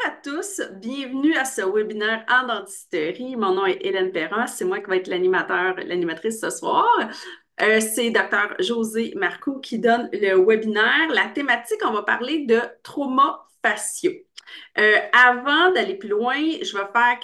à tous, bienvenue à ce webinaire en dentisterie. Mon nom est Hélène Perrin, c'est moi qui vais être l'animatrice ce soir. C'est Dr. José Marcoux qui donne le webinaire. La thématique, on va parler de trauma faciaux. Avant d'aller plus loin, je vais faire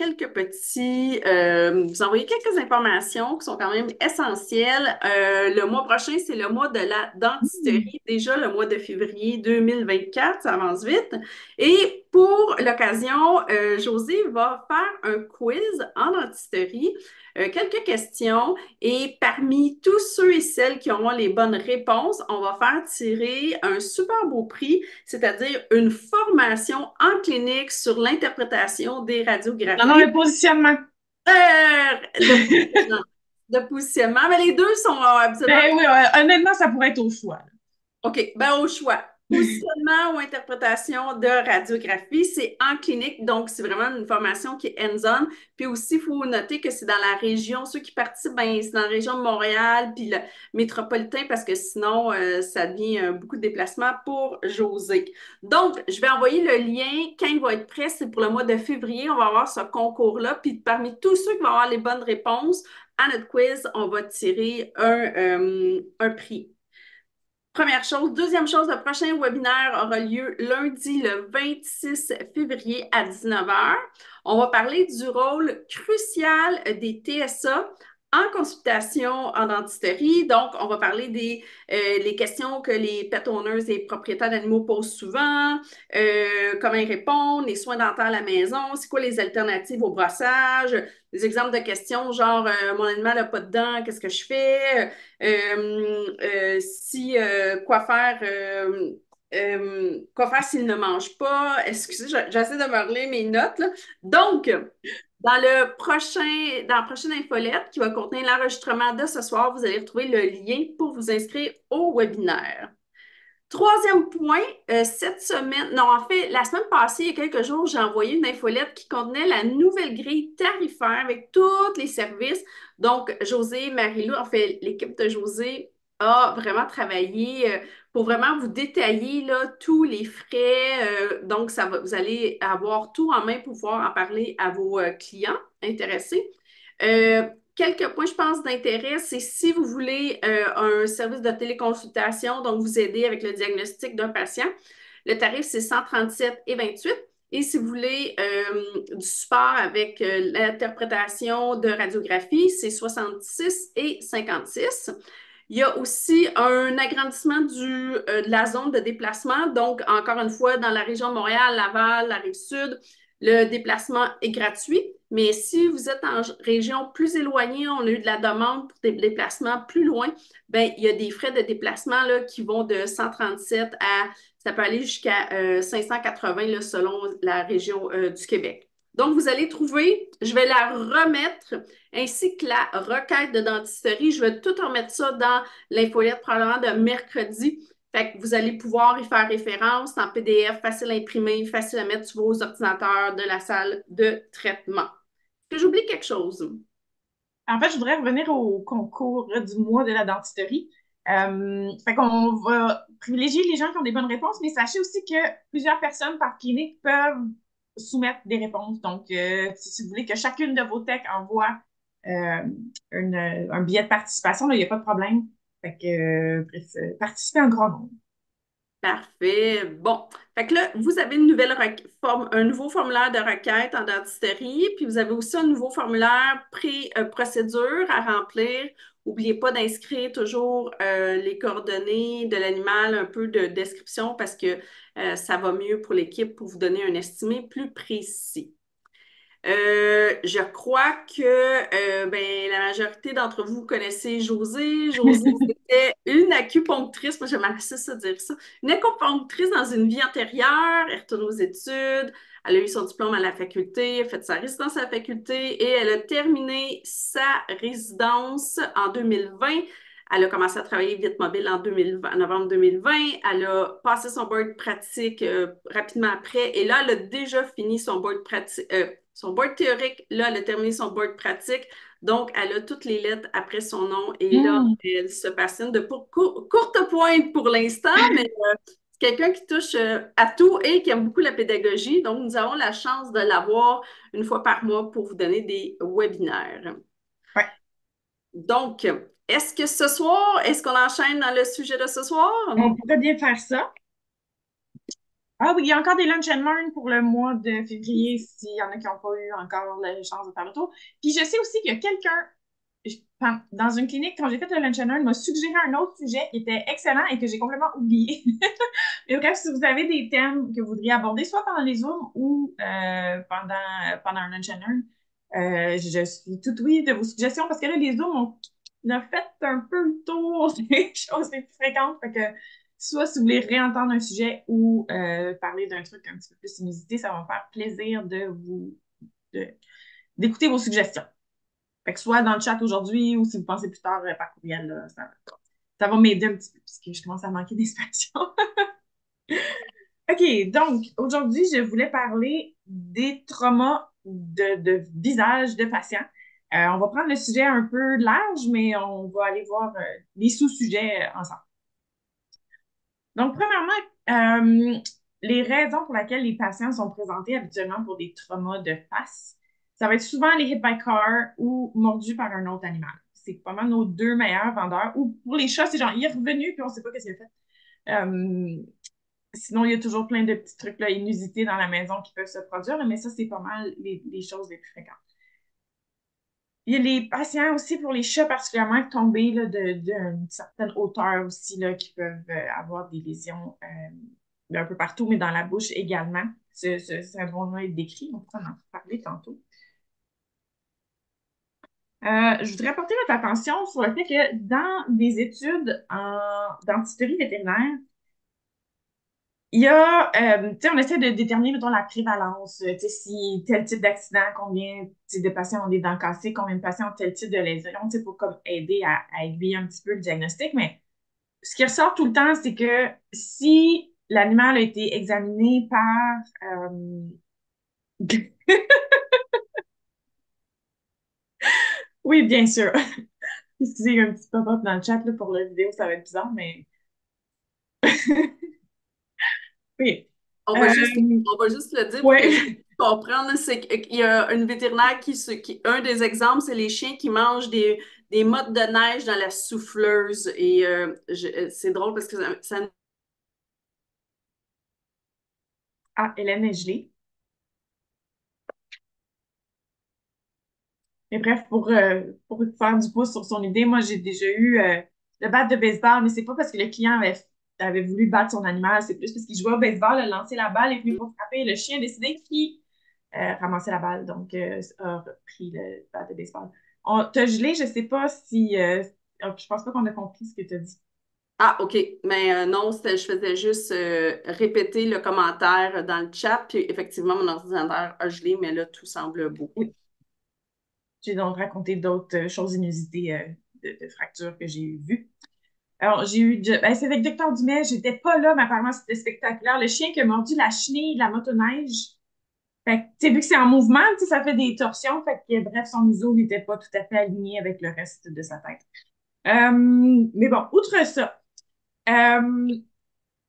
vous envoyer quelques informations qui sont quand même essentielles. Le mois prochain, c'est le mois de la Hmm. dentisterie. Déjà le mois de février 2024, ça avance vite. Et pour l'occasion, José va faire un quiz en dentisterie, quelques questions. Et parmi tous ceux et celles qui auront les bonnes réponses, on va faire tirer un super beau prix, c'est-à-dire une formation en clinique sur l'interprétation des Non, non, radiographies le positionnement. de positionnement. De positionnement. Mais les deux sont absolument. Ben oui, ouais, honnêtement, ça pourrait être au choix. OK, ben au choix. Positionnement ou interprétation de radiographie, c'est en clinique, donc c'est vraiment une formation qui est hands-on. Puis aussi, il faut noter que c'est dans la région, ceux qui participent, ben, c'est dans la région de Montréal, puis le métropolitain, parce que sinon, ça devient beaucoup de déplacements pour José. Donc, je vais envoyer le lien quand il va être prêt, c'est pour le mois de février, on va avoir ce concours-là. Puis parmi tous ceux qui vont avoir les bonnes réponses à notre quiz, on va tirer un prix. Première chose. Deuxième chose, le prochain webinaire aura lieu lundi le 26 février à 19 heures. On va parler du rôle crucial des TSA en consultation en dentisterie. Donc, on va parler des les questions que les pet owners et propriétaires d'animaux posent souvent, comment ils répondent, les soins dentaires à la maison, c'est quoi les alternatives au brossage, des exemples de questions genre mon animal n'a pas de dents, qu'est-ce que je fais? Si quoi faire s'il ne mange pas. Excusez, j'essaie de me relire mes notes, là. Donc, dans la prochaine infolette qui va contenir l'enregistrement de ce soir, vous allez retrouver le lien pour vous inscrire au webinaire. Troisième point, cette semaine, non, en fait, la semaine passée, il y a quelques jours, j'ai envoyé une infolette qui contenait la nouvelle grille tarifaire avec tous les services. Donc, José, Marie-Lou, en fait, l'équipe de José a vraiment travaillé pour vraiment vous détailler là, tous les frais. Donc, vous allez avoir tout en main pour pouvoir en parler à vos clients intéressés. Euh, Quelques points, je pense, d'intérêt, c'est si vous voulez un service de téléconsultation, donc vous aider avec le diagnostic d'un patient, le tarif, c'est 137,28. Et si vous voulez du support avec l'interprétation de radiographie, c'est 66,56. Il y a aussi un agrandissement de la zone de déplacement. Donc, encore une fois, dans la région de Montréal, Laval, la Rive-Sud, le déplacement est gratuit. Mais si vous êtes en région plus éloignée, on a eu de la demande pour des déplacements plus loin, ben, il y a des frais de déplacement là, qui vont de 137 à, ça peut aller jusqu'à 580 là, selon la région du Québec. Donc, vous allez trouver, je vais la remettre, ainsi que la requête de dentisterie. Je vais tout remettre ça dans l'infolette probablement de mercredi. Fait que vous allez pouvoir y faire référence en PDF, facile à imprimer, facile à mettre sur vos ordinateurs de la salle de traitement. Est-ce que j'oublie quelque chose? En fait, je voudrais revenir au concours du mois de la dentisterie. Fait qu'on va privilégier les gens qui ont des bonnes réponses, mais sachez aussi que plusieurs personnes par clinique peuvent soumettre des réponses. Donc, si vous voulez que chacune de vos techs envoie euh, un billet de participation, là, il n'y a pas de problème. Fait que, bref, participez en grand nombre. Parfait. Bon. Fait que là, vous avez un nouveau formulaire de requête en dentisterie, puis vous avez aussi un nouveau formulaire pré-procédure à remplir. N'oubliez pas d'inscrire toujours les coordonnées de l'animal, un peu de description parce que ça va mieux pour l'équipe pour vous donner un estimé plus précis. Je crois que ben, la majorité d'entre vous connaissez Josée. Josée, c'était une acupunctrice, moi j'aime assez ça dire ça, une acupunctrice dans une vie antérieure. Elle retourne aux études, elle a eu son diplôme à la faculté, elle a fait sa résidence à la faculté et elle a terminé sa résidence en 2020. Elle a commencé à travailler vite mobile en 2020, en novembre 2020. Elle a passé son board pratique rapidement après. Et là, elle a déjà fini son board pratique, son board théorique. Là, elle a terminé son board pratique. Donc, elle a toutes les lettres après son nom. Et là, Hmm. elle se passionne de courte pointe pour l'instant, mais quelqu'un qui touche à tout et qui aime beaucoup la pédagogie. Donc, nous avons la chance de l'avoir une fois par mois pour vous donner des webinaires. Ouais. Donc, est-ce que ce soir, est-ce qu'on enchaîne dans le sujet de ce soir? On pourrait bien faire ça. Ah oui, il y a encore des lunch and learn pour le mois de février, s'il y en a qui n'ont pas eu encore la chance de faire le tour. Puis je sais aussi qu'il y a quelqu'un, dans une clinique, quand j'ai fait le lunch and learn, m'a suggéré un autre sujet qui était excellent et que j'ai complètement oublié. Mais bref, si vous avez des thèmes que vous voudriez aborder, soit pendant les Zooms ou pendant un lunch and learn, je suis toute oui de vos suggestions parce que là, les Zooms, on a fait un peu le tour des choses les plus fréquentes. Fait que soit si vous voulez réentendre un sujet ou parler d'un truc un petit peu plus inusité, ça va me faire plaisir de- d'écouter vos suggestions. Fait que soit dans le chat aujourd'hui ou si vous pensez plus tard par courriel, là, ça va m'aider un petit peu puisque je commence à manquer d'inspiration. OK, donc aujourd'hui, je voulais parler des traumas de visage de patients. On va prendre le sujet un peu large, mais on va aller voir les sous-sujets ensemble. Donc, premièrement, les raisons pour lesquelles les patients sont présentés habituellement pour des traumas de face, ça va être souvent les hit by car ou mordus par un autre animal. C'est pas mal nos deux meilleurs vendeurs. Ou pour les chats, c'est genre, il est revenu puis on sait pas qu'est-ce qu'il a fait. Sinon, il y a toujours plein de petits trucs là, inusités dans la maison qui peuvent se produire, mais ça, c'est pas mal les choses les plus fréquentes. Il y a les patients aussi pour les chats particulièrement tombés là, d'une certaine hauteur aussi là, qui peuvent avoir des lésions d'un peu partout, mais dans la bouche également. Ce syndrome-là est décrit, on pourra en parler tantôt. Je voudrais porter votre attention sur le fait que dans des études en dentisterie vétérinaire, il y a, tu sais, on essaie de déterminer, mettons, la prévalence, tu sais, si tel type d'accident, combien tu sais, de patients ont des dents cassées, combien de patients ont tel type de lésion, tu sais, pour comme aider à aiguiller un petit peu le diagnostic. Mais ce qui ressort tout le temps, c'est que si l'animal a été examiné par... Oui, bien sûr. Excusez, il y a un petit pop-up dans le chat là, pour la vidéo, ça va être bizarre, mais... Oui. On va Euh, juste, on va juste le dire pour que les gens ouais. puissent comprendre. C'est qu'il y a une vétérinaire un des exemples, c'est les chiens qui mangent des mottes de neige dans la souffleuse. Et c'est drôle parce que ça Ah, Hélène est gelée. Mais bref, pour faire du pouce sur son idée, moi, j'ai déjà eu le bat de baseball, mais c'est pas parce que le client avait voulu battre son animal, c'est plus parce qu'il jouait au baseball, a lancé la balle, est venu pour frapper, et le chien a décidé qu'il ramassait la balle, donc a repris le bat de baseball. T'as gelé, je sais pas si... je pense pas qu'on a compris ce que t'as dit. Ah, OK. Mais non, je faisais juste répéter le commentaire dans le chat. Puis effectivement, mon ordinateur a gelé, mais là, tout semble beau. Oui. J'ai donc raconté d'autres choses inusitées de fractures que j'ai vues. Alors, j'ai eu... Ben, c'est avec Docteur Dumais, j'étais pas là, mais apparemment, c'était spectaculaire. Le chien qui a mordu la chenille de la motoneige. Fait que, tu sais, vu que c'est en mouvement, tu sais, ça fait des torsions. Fait que, bref, son museau n'était pas tout à fait aligné avec le reste de sa tête. Mais bon, outre ça, euh,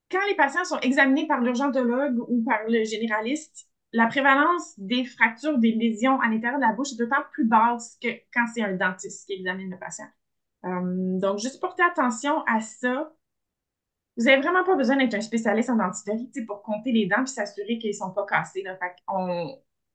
quand les patients sont examinés par l'urgentologue ou par le généraliste, la prévalence des fractures, des lésions à l'intérieur de la bouche est d'autant plus basse que quand c'est un dentiste qui examine le patient. Donc, juste porter attention à ça. Vous n'avez vraiment pas besoin d'être un spécialiste en dentisterie, tu sais, pour compter les dents puis s'assurer qu'ils ne sont pas cassés, là. Fait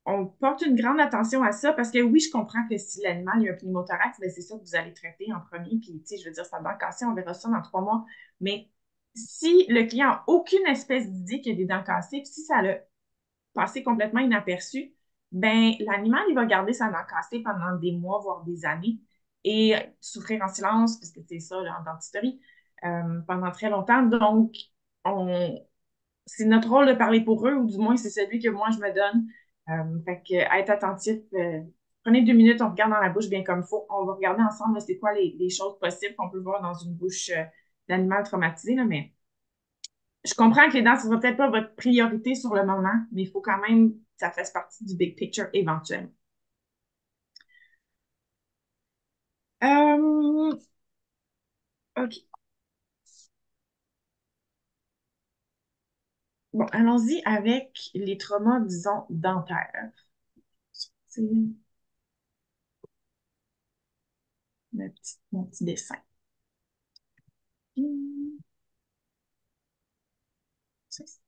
on porte une grande attention à ça parce que oui, je comprends que si l'animal a un pneumothorax, ben c'est ça que vous allez traiter en premier. Puis, tu sais, je veux dire, sa dent cassée, on verra ça dans 3 mois. Mais si le client n'a aucune espèce d'idée qu'il y a des dents cassées, puis si ça l'a passé complètement inaperçu, ben l'animal, il va garder sa dent cassée pendant des mois, voire des années, et souffrir en silence, parce que c'est ça, là, en dentisterie, pendant très longtemps. Donc, on, c'est notre rôle de parler pour eux, ou du moins, c'est celui que moi, je me donne. Fait que, être attentif, prenez 2 minutes, on regarde dans la bouche bien comme il faut. On va regarder ensemble, là, c'est quoi les choses possibles qu'on peut voir dans une bouche d'animal traumatisé, là, mais je comprends que les dents, ce ne sera peut-être pas votre priorité sur le moment, mais il faut quand même que ça fasse partie du big picture éventuellement. OK. Bon, allons-y avec les traumas, disons, dentaires. C'est mon petit dessin. Hum, c'est ça.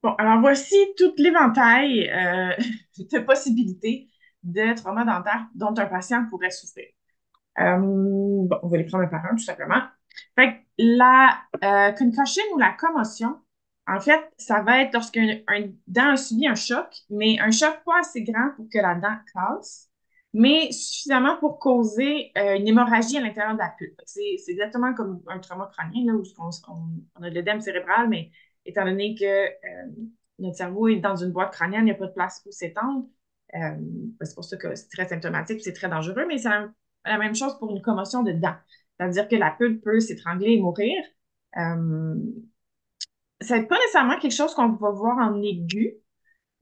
Bon, alors voici tout l'éventail de possibilités de traumas dentaires dont un patient pourrait souffrir. Bon, on va les prendre un par un, tout simplement. Fait que la concussion ou la commotion, en fait, ça va être lorsqu'un dent a subi un choc, mais un choc pas assez grand pour que la dent casse, mais suffisamment pour causer une hémorragie à l'intérieur de la pulpe. C'est exactement comme un trauma crânien, là, où on a de l'œdème cérébral, mais étant donné que notre cerveau est dans une boîte crânienne, il n'y a pas de place pour s'étendre. Euh, c'est pour ça que c'est très symptomatique, c'est très dangereux, mais c'est la même chose pour une commotion de dents. C'est-à-dire que la pulpe peut s'étrangler et mourir. Euh, ça n'est pas nécessairement quelque chose qu'on va voir en aigu,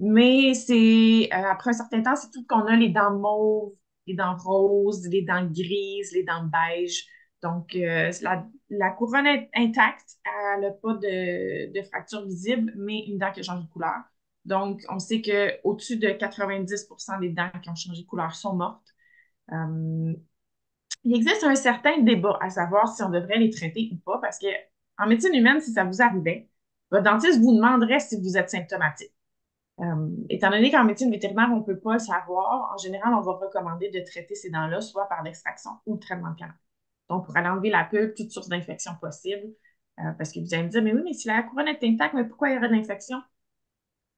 mais c'est après un certain temps, c'est tout qu'on a les dents mauves, les dents roses, les dents grises, les dents beige. Donc, la couronne est intacte, elle n'a pas de fracture visible, mais une dent qui a changé de couleur. Donc, on sait qu'au-dessus de 90% des dents qui ont changé de couleur sont mortes. Euh, il existe un certain débat à savoir si on devrait les traiter ou pas, parce que en médecine humaine, si ça vous arrivait, votre dentiste vous demanderait si vous êtes symptomatique. Étant donné qu'en médecine vétérinaire, on ne peut pas le savoir, en général, on va recommander de traiter ces dents-là, soit par l'extraction ou le traitement de canal. Donc, pour aller enlever la pulpe, toute source d'infection possible. Parce que vous allez me dire, mais oui, mais si la couronne est intacte, mais pourquoi il y aurait de l'infection?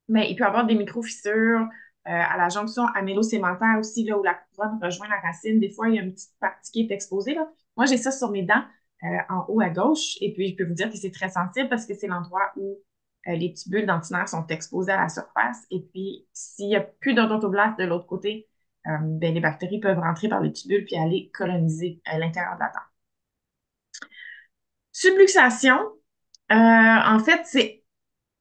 Mais il peut y avoir des micro-fissures à la jonction amélo-sémentaire aussi, là, où la couronne rejoint la racine. Des fois, il y a une petite partie qui est exposée, là. Moi, j'ai ça sur mes dents en haut à gauche. Et puis, je peux vous dire que c'est très sensible parce que c'est l'endroit où les petites bulles dentinaires sont exposées à la surface. Et puis, s'il n'y a plus d'odontoblaste de l'autre côté, ben, les bactéries peuvent rentrer par les petites bulles puis aller coloniser l'intérieur de la dent. Subluxation, en fait, c'est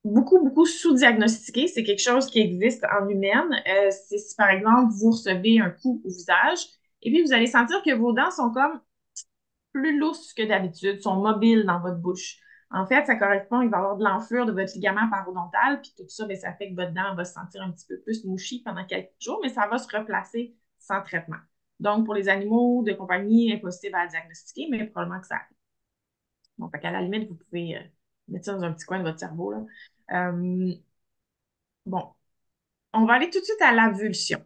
beaucoup sous-diagnostiqué. C'est quelque chose qui existe en humaine. C'est si, par exemple, vous recevez un coup au visage et puis vous allez sentir que vos dents sont comme plus lousses que d'habitude, sont mobiles dans votre bouche. En fait, ça correspond, il va y avoir de l'enflure de votre ligament parodontal, puis tout ça, bien, ça fait que votre dent va se sentir un petit peu plus mouchie pendant quelques jours, mais ça va se replacer sans traitement. Donc, pour les animaux de compagnie, impossible à diagnostiquer, mais probablement que ça arrive. Bon, fait qu'à la limite, vous pouvez mettre ça dans un petit coin de votre cerveau, là. Bon, on va aller tout de suite à l'avulsion.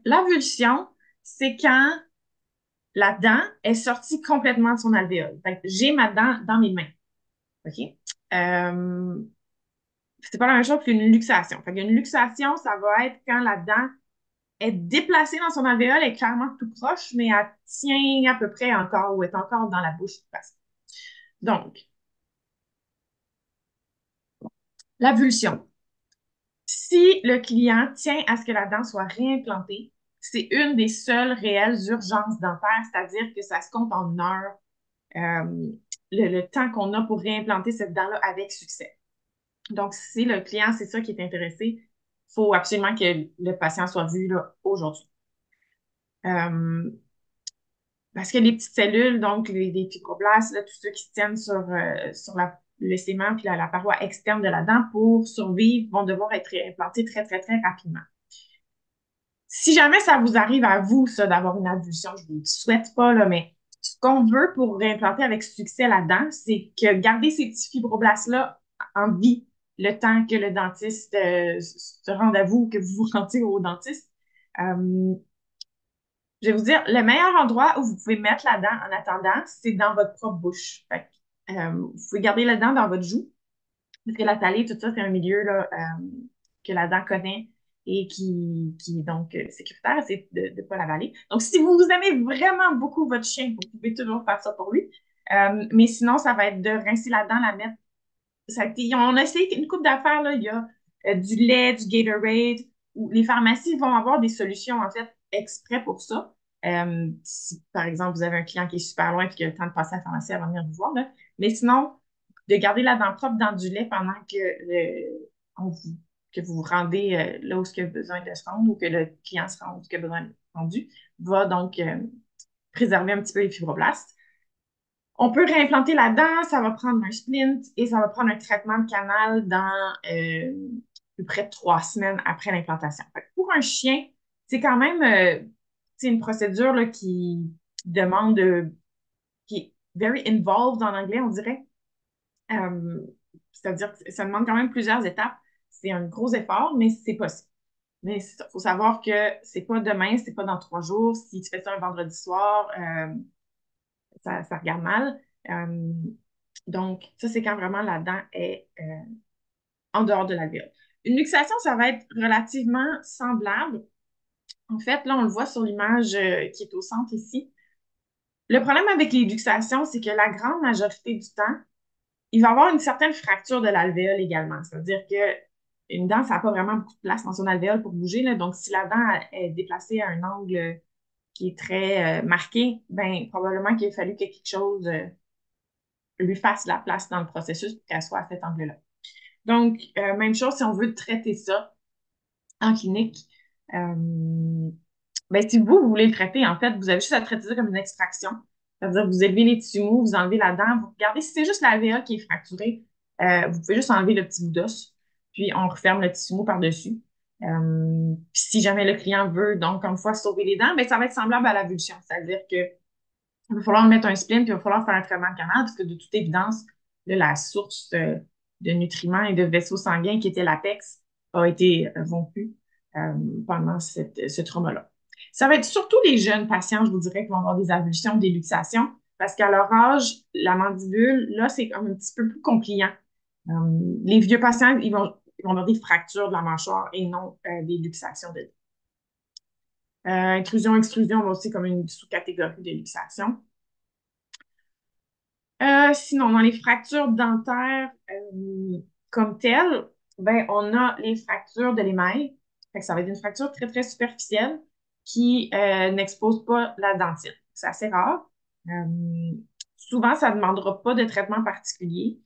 L'avulsion, c'est quand la dent est sortie complètement de son alvéole. J'ai ma dent dans mes mains. OK? Euh, c'est pas la même chose qu'une luxation. Une luxation, ça va être quand la dent est déplacée dans son alvéole, est clairement tout proche, mais elle tient à peu près encore ou est encore dans la bouche. Donc, l'avulsion. Si le client tient à ce que la dent soit réimplantée, c'est une des seules réelles urgences dentaires, c'est-à-dire que ça se compte en heures, le temps qu'on a pour réimplanter cette dent-là avec succès. Donc, si le client, c'est ça qui est intéressé, il faut absolument que le patient soit vu là, aujourd'hui. Euh, Parce que les petites cellules, donc les fibroblastes, là, tous ceux qui se tiennent sur le sément puis la paroi externe de la dent pour survivre, vont devoir être réimplantés très, très, très rapidement. Si jamais ça vous arrive à vous, ça, d'avoir une avulsion, je ne vous le souhaite pas, là, mais ce qu'on veut pour réimplanter avec succès la dent, c'est que garder ces petits fibroblastes-là en vie le temps que le dentiste se rende à vous ou que vous vous rendiez au dentiste. Euh, je vais vous dire, le meilleur endroit où vous pouvez mettre la dent en attendant, c'est dans votre propre bouche. Vous pouvez garder la dent dans votre joue, parce que la thalée, tout ça, c'est un milieu là, que la dent connaît et qui est donc sécuritaire, c'est de ne pas l'avaler. Donc, si vous aimez vraiment beaucoup votre chien, vous pouvez toujours faire ça pour lui. Mais sinon, ça va être de rincer la dent, la mettre. On a essayé une coupe d'affaires, là. Il y a du lait, du Gatorade, où les pharmacies vont avoir des solutions, en fait, exprès pour ça. Si, par exemple, vous avez un client qui est super loin et qui a le temps de passer à la pharmacie avant de venir vous voir, là. Mais sinon, de garder la dent propre dans du lait pendant que vous vous rendez là où il y a besoin de se rendre ou que le client se rend où il a besoin de rendu, va donc préserver un petit peu les fibroblastes. On peut réimplanter la dent, ça va prendre un splint et ça va prendre un traitement de canal dans à peu près 3 semaines après l'implantation. Fait que pour un chien, c'est quand même c'est une procédure là, qui demande, qui est very involved en anglais, on dirait. Euh, C'est-à-dire que ça demande quand même plusieurs étapes. C'est un gros effort, mais c'est possible. Mais il faut savoir que c'est pas demain, c'est pas dans 3 jours. Si tu fais ça un vendredi soir, ça regarde mal. Donc, ça, c'est quand vraiment la dent est en dehors de l'alvéole. Une luxation, ça va être relativement semblable. En fait, là, on le voit sur l'image qui est au centre ici. Le problème avec les luxations, c'est que la grande majorité du temps, il va y avoir une certaine fracture de l'alvéole également. C'est-à-dire que une dent, ça n'a pas vraiment beaucoup de place dans son alvéole pour bouger, là. Donc, si la dent est déplacée à un angle qui est très marqué, ben probablement qu'il a fallu que quelque chose lui fasse la place dans le processus pour qu'elle soit à cet angle-là. Donc, même chose si on veut traiter ça en clinique. Ben, si vous voulez le traiter, en fait, vous avez juste à traiter ça comme une extraction. C'est-à-dire que vous élevez les tissus mous, vous enlevez la dent, vous regardez si c'est juste l'alvéole qui est fracturée, vous pouvez juste enlever le petit bout d'os, puis on referme le tissu mou par-dessus. Puis si jamais le client veut, donc, une fois sauver les dents, ben, ça va être semblable à l'avulsion. C'est-à-dire que il va falloir mettre un splint, puis il va falloir faire un traitement de canal, parce que de toute évidence, là, la source de nutriments et de vaisseaux sanguins qui était l'apex a été rompue euh, pendant ce trauma-là. Ça va être surtout les jeunes patients, je vous dirais, qui vont avoir des avulsions, des luxations, parce qu'à leur âge, la mandibule, là, c'est comme un petit peu plus compliant. Euh, les vieux patients, ils vont avoir des fractures de la mâchoire et non des luxations de Intrusion-extrusion va aussi comme une sous-catégorie de luxation. Sinon, dans les fractures dentaires comme telles, ben, on a les fractures de l'émail. Fait que ça va être une fracture très, très superficielle qui n'expose pas la dentine. C'est assez rare. Euh, Souvent, ça ne demandera pas de traitement particulier.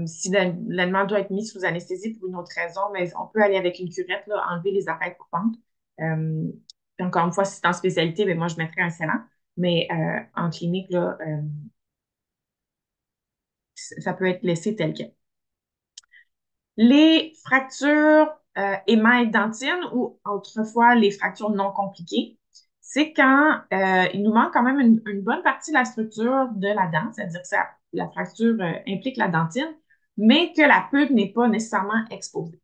Si l'aliment doit être mis sous anesthésie pour une autre raison, mais on peut aller avec une curette, là, enlever les arêtes coupantes. Euh, Puis encore une fois, si c'est en spécialité, ben, moi, je mettrais un scellant. Mais en clinique, là, ça peut être laissé tel quel. Les fractures émail-dentine ou autrefois les fractures non compliquées, c'est quand il nous manque quand même une bonne partie de la structure de la dent, c'est-à-dire que la fracture implique la dentine, mais que la pulpe n'est pas nécessairement exposée.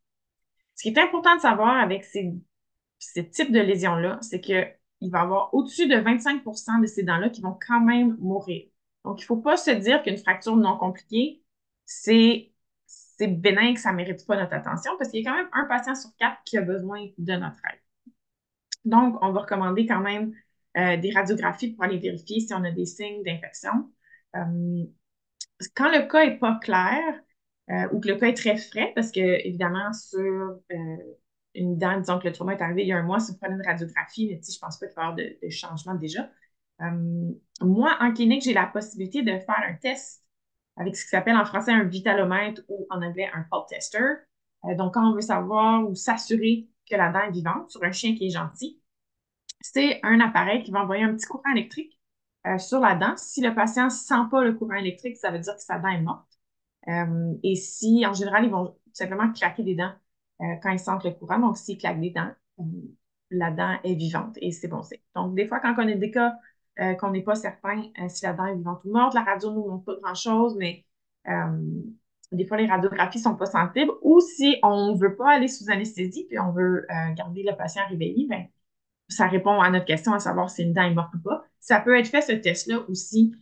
Ce qui est important de savoir avec ce type de lésions-là, c'est qu'il va y avoir au-dessus de 25% de ces dents-là qui vont quand même mourir. Donc, il ne faut pas se dire qu'une fracture non compliquée, c'est c'est bénin que ça ne mérite pas notre attention parce qu'il y a quand même un patient sur 4 qui a besoin de notre aide. Donc, on va recommander quand même des radiographies pour aller vérifier si on a des signes d'infection. Euh, Quand le cas n'est pas clair ou que le cas est très frais, parce que évidemment, sur une dent, disons que le trauma est arrivé il y a un mois, si vous prenez une radiographie, je ne pense pas qu'il va y avoir de changement déjà. Moi, en clinique, j'ai la possibilité de faire un test avec ce qui s'appelle en français un vitalomètre ou en anglais un pulse tester. Donc, quand on veut savoir ou s'assurer que la dent est vivante sur un chien qui est gentil, c'est un appareil qui va envoyer un petit courant électrique sur la dent. Si le patient ne sent pas le courant électrique, ça veut dire que sa dent est morte. Et si, en général, ils vont tout simplement claquer des dents quand ils sentent le courant. Donc, s'ils claquent des dents, la dent est vivante et c'est bon signe. Donc, des fois, quand on a des cas qu'on n'est pas certain si la dent est vivante ou morte, la radio ne nous montre pas grand-chose, mais des fois, les radiographies ne sont pas sensibles. Ou si on ne veut pas aller sous anesthésie puis on veut garder le patient réveillé, ben, ça répond à notre question à savoir si une dent est morte ou pas. Ça peut être fait, ce test-là, aussi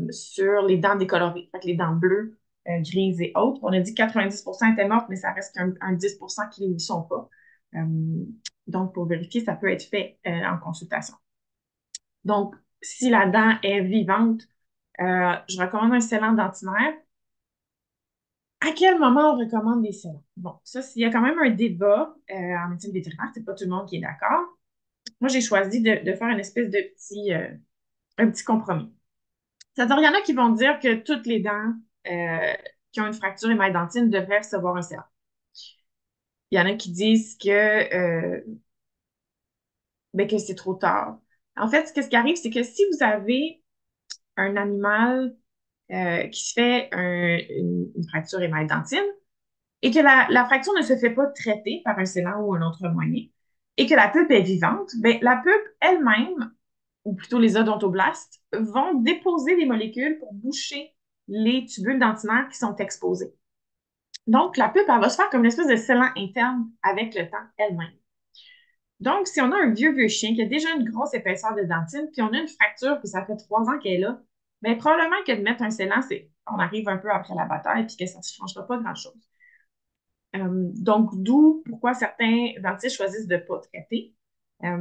sur les dents décolorées, fait que les dents bleues, grises et autres. On a dit que 90% étaient mortes, mais ça reste qu'un 10% qui ne le sont pas. Euh, donc, pour vérifier, ça peut être fait en consultation. Donc, si la dent est vivante, je recommande un scellant dentinaire. À quel moment on recommande des scellants? Bon, ça, il y a quand même un débat en médecine vétérinaire, c'est pas tout le monde qui est d'accord. Moi, j'ai choisi de faire une espèce de un petit compromis. C'est-à-dire, il y en a qui vont dire que toutes les dents qui ont une fracture émail-dentine devraient recevoir un scellant. Il y en a qui disent que c'est trop tard. En fait, ce qui arrive, c'est que si vous avez un animal qui se fait une fracture émaille-dentine et que la fracture ne se fait pas traiter par un scellant ou un autre moyen et que la pulpe est vivante, ben, la pulpe elle-même, ou plutôt les odontoblastes, vont déposer des molécules pour boucher les tubules dentinaires qui sont exposés. Donc, la pulpe, elle va se faire comme une espèce de scellant interne avec le temps elle-même. Donc, si on a un vieux chien qui a déjà une grosse épaisseur de dentine, puis on a une fracture, puis ça fait 3 ans qu'elle est là, bien, probablement que de mettre un scellant, c'est on arrive un peu après la bataille, puis que ça ne changera pas grand-chose. Donc, d'où pourquoi certains dentistes choisissent de ne pas traiter. Par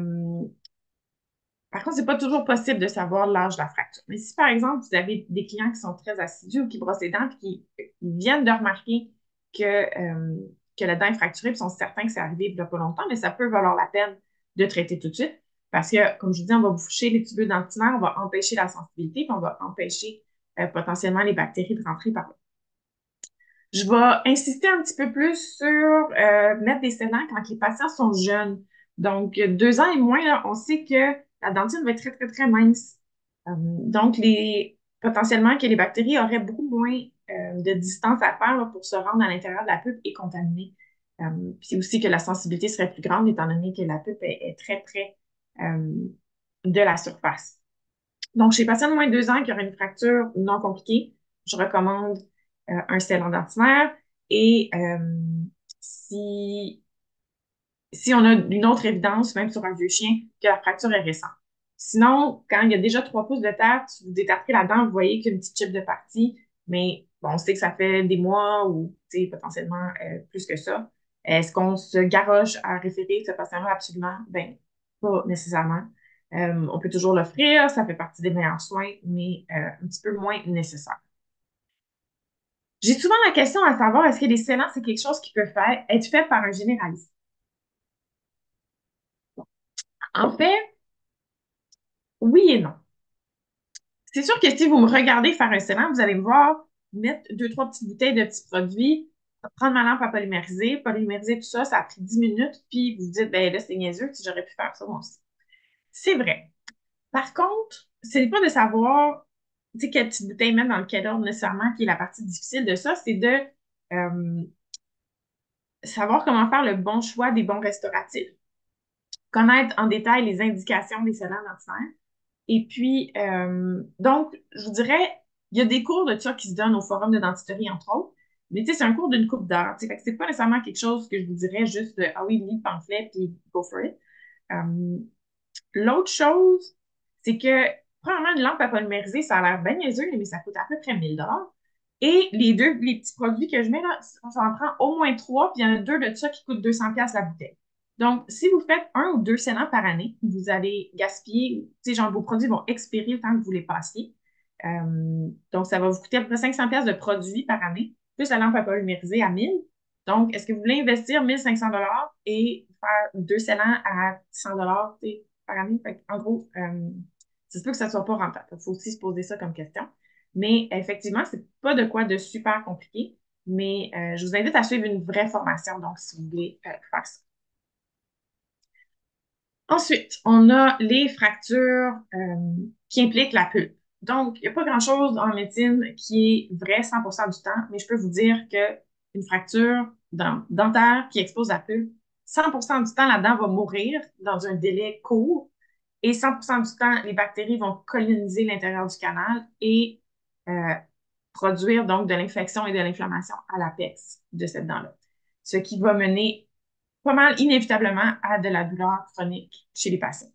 contre, c'est pas toujours possible de savoir l'âge de la fracture. Mais si, par exemple, vous avez des clients qui sont très assidus ou qui brossent les dents et qui viennent de remarquer que la dent est fracturée et sont certains que c'est arrivé il n'y a pas longtemps, mais ça peut valoir la peine de traiter tout de suite parce que, comme je vous dis, on va boucher les tubules dentinaires, on va empêcher la sensibilité, puis on va empêcher potentiellement les bactéries de rentrer par là. Je vais insister un petit peu plus sur mettre des scellants quand les patients sont jeunes. Donc, 2 ans et moins, là, on sait que la dentine va être très, très, très mince. Donc, potentiellement que les bactéries auraient beaucoup moins de distance à faire là, pour se rendre à l'intérieur de la pulpe et contaminer. Puis aussi que la sensibilité serait plus grande étant donné que la pulpe est très près de la surface. Donc, chez les patients de moins de 2 ans qui auraient une fracture non compliquée, je recommande un scellant dentinaire. Et si, si on a une autre évidence, même sur un vieux chien, que la fracture est récente. Sinon, quand il y a déjà 3 pouces de terre, si vous détartrez la dent, vous voyez qu'il y a une petite chip de partie, mais bon, on sait que ça fait des mois ou potentiellement plus que ça. Est-ce qu'on se garoche à référer ce patient-là absolument? Ben, pas nécessairement. On peut toujours l'offrir, ça fait partie des meilleurs soins, mais un petit peu moins nécessaire. J'ai souvent la question à savoir, est-ce que les scellants, c'est quelque chose qui peut être fait par un généraliste? En fait, oui et non. C'est sûr que si vous me regardez faire un scellant, vous allez me voir mettre 2, 3 petites bouteilles de petits produits, prendre ma lampe à polymériser tout ça, ça a pris 10 minutes, puis vous vous dites, ben là, c'est niaiseux, si j'aurais pu faire ça moi aussi. C'est vrai. Par contre, ce n'est pas de savoir, tu sais, quelle petite bouteille mettre dans quel ordre nécessairement, qui est la partie difficile de ça, c'est de savoir comment faire le bon choix des bons restauratifs, connaître en détail les indications des scellants dentaires. Et puis, donc, je vous dirais, il y a des cours de ça qui se donnent au forum de dentisterie, entre autres. Mais tu sais, c'est un cours d'une coupe d'heure. Fait que c'est pas nécessairement quelque chose que je vous dirais juste de, ah oui, lis le pamphlet, puis go for it. L'autre chose, c'est que, premièrement, une lampe à polymériser, ça a l'air bien niaiseux, mais ça coûte à peu près 1000 $. Et les petits produits que je mets là, ça en prend au moins 3, puis il y en a 2 de ça qui coûtent 200$ la bouteille. Donc, si vous faites 1 ou 2 scellants par année, vous allez gaspiller, tu sais, genre, vos produits vont expirer le temps que vous les passiez. Donc, ça va vous coûter à peu près 500$ de produits par année, plus la lampe à polymériser à 1000. Donc, est-ce que vous voulez investir 1500$ et faire 2 scellants à 100$, tu sais, par année? Fait en gros, ça se peut que ça soit pas rentable. Il faut aussi se poser ça comme question. Mais effectivement, c'est pas de quoi de super compliqué. Mais je vous invite à suivre une vraie formation, donc, si vous voulez faire ça. Ensuite, on a les fractures qui impliquent la pulpe. Donc, il n'y a pas grand-chose en médecine qui est vrai 100% du temps, mais je peux vous dire qu'une fracture dentaire qui expose la pulpe, 100% du temps, la dent va mourir dans un délai court et 100% du temps, les bactéries vont coloniser l'intérieur du canal et euh, produire donc de l'infection et de l'inflammation à l'apex de cette dent-là. Ce qui va mener pas mal inévitablement à de la douleur chronique chez les patients.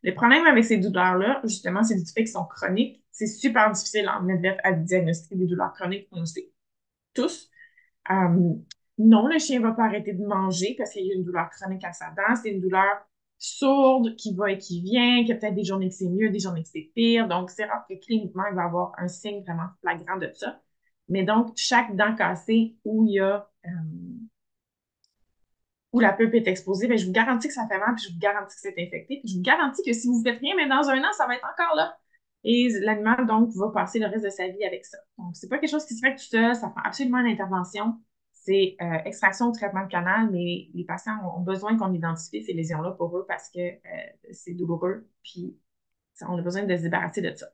Le problème avec ces douleurs-là, justement, c'est du fait qu'ils sont chroniques. C'est super difficile en mettre à diagnostiquer des douleurs chroniques, on le sait tous. Non, le chien ne va pas arrêter de manger parce qu'il y a une douleur chronique à sa dent. C'est une douleur sourde qui va et qui vient, qu'il y a peut-être des journées que c'est mieux, des journées que c'est pire. Donc, c'est rare que cliniquement, il va y avoir un signe vraiment flagrant de ça. Mais donc, chaque dent cassée où il y a où la pulpe est exposée, bien, je vous garantis que ça fait mal, puis je vous garantis que c'est infecté, puis je vous garantis que si vous ne faites rien, mais dans un an, ça va être encore là. Et l'animal, donc, va passer le reste de sa vie avec ça. Donc, c'est pas quelque chose qui se fait tout seul, ça prend absolument une intervention. C'est extraction ou traitement de canal, mais les patients ont besoin qu'on identifie ces lésions-là pour eux parce que c'est douloureux, puis on a besoin de se débarrasser de ça.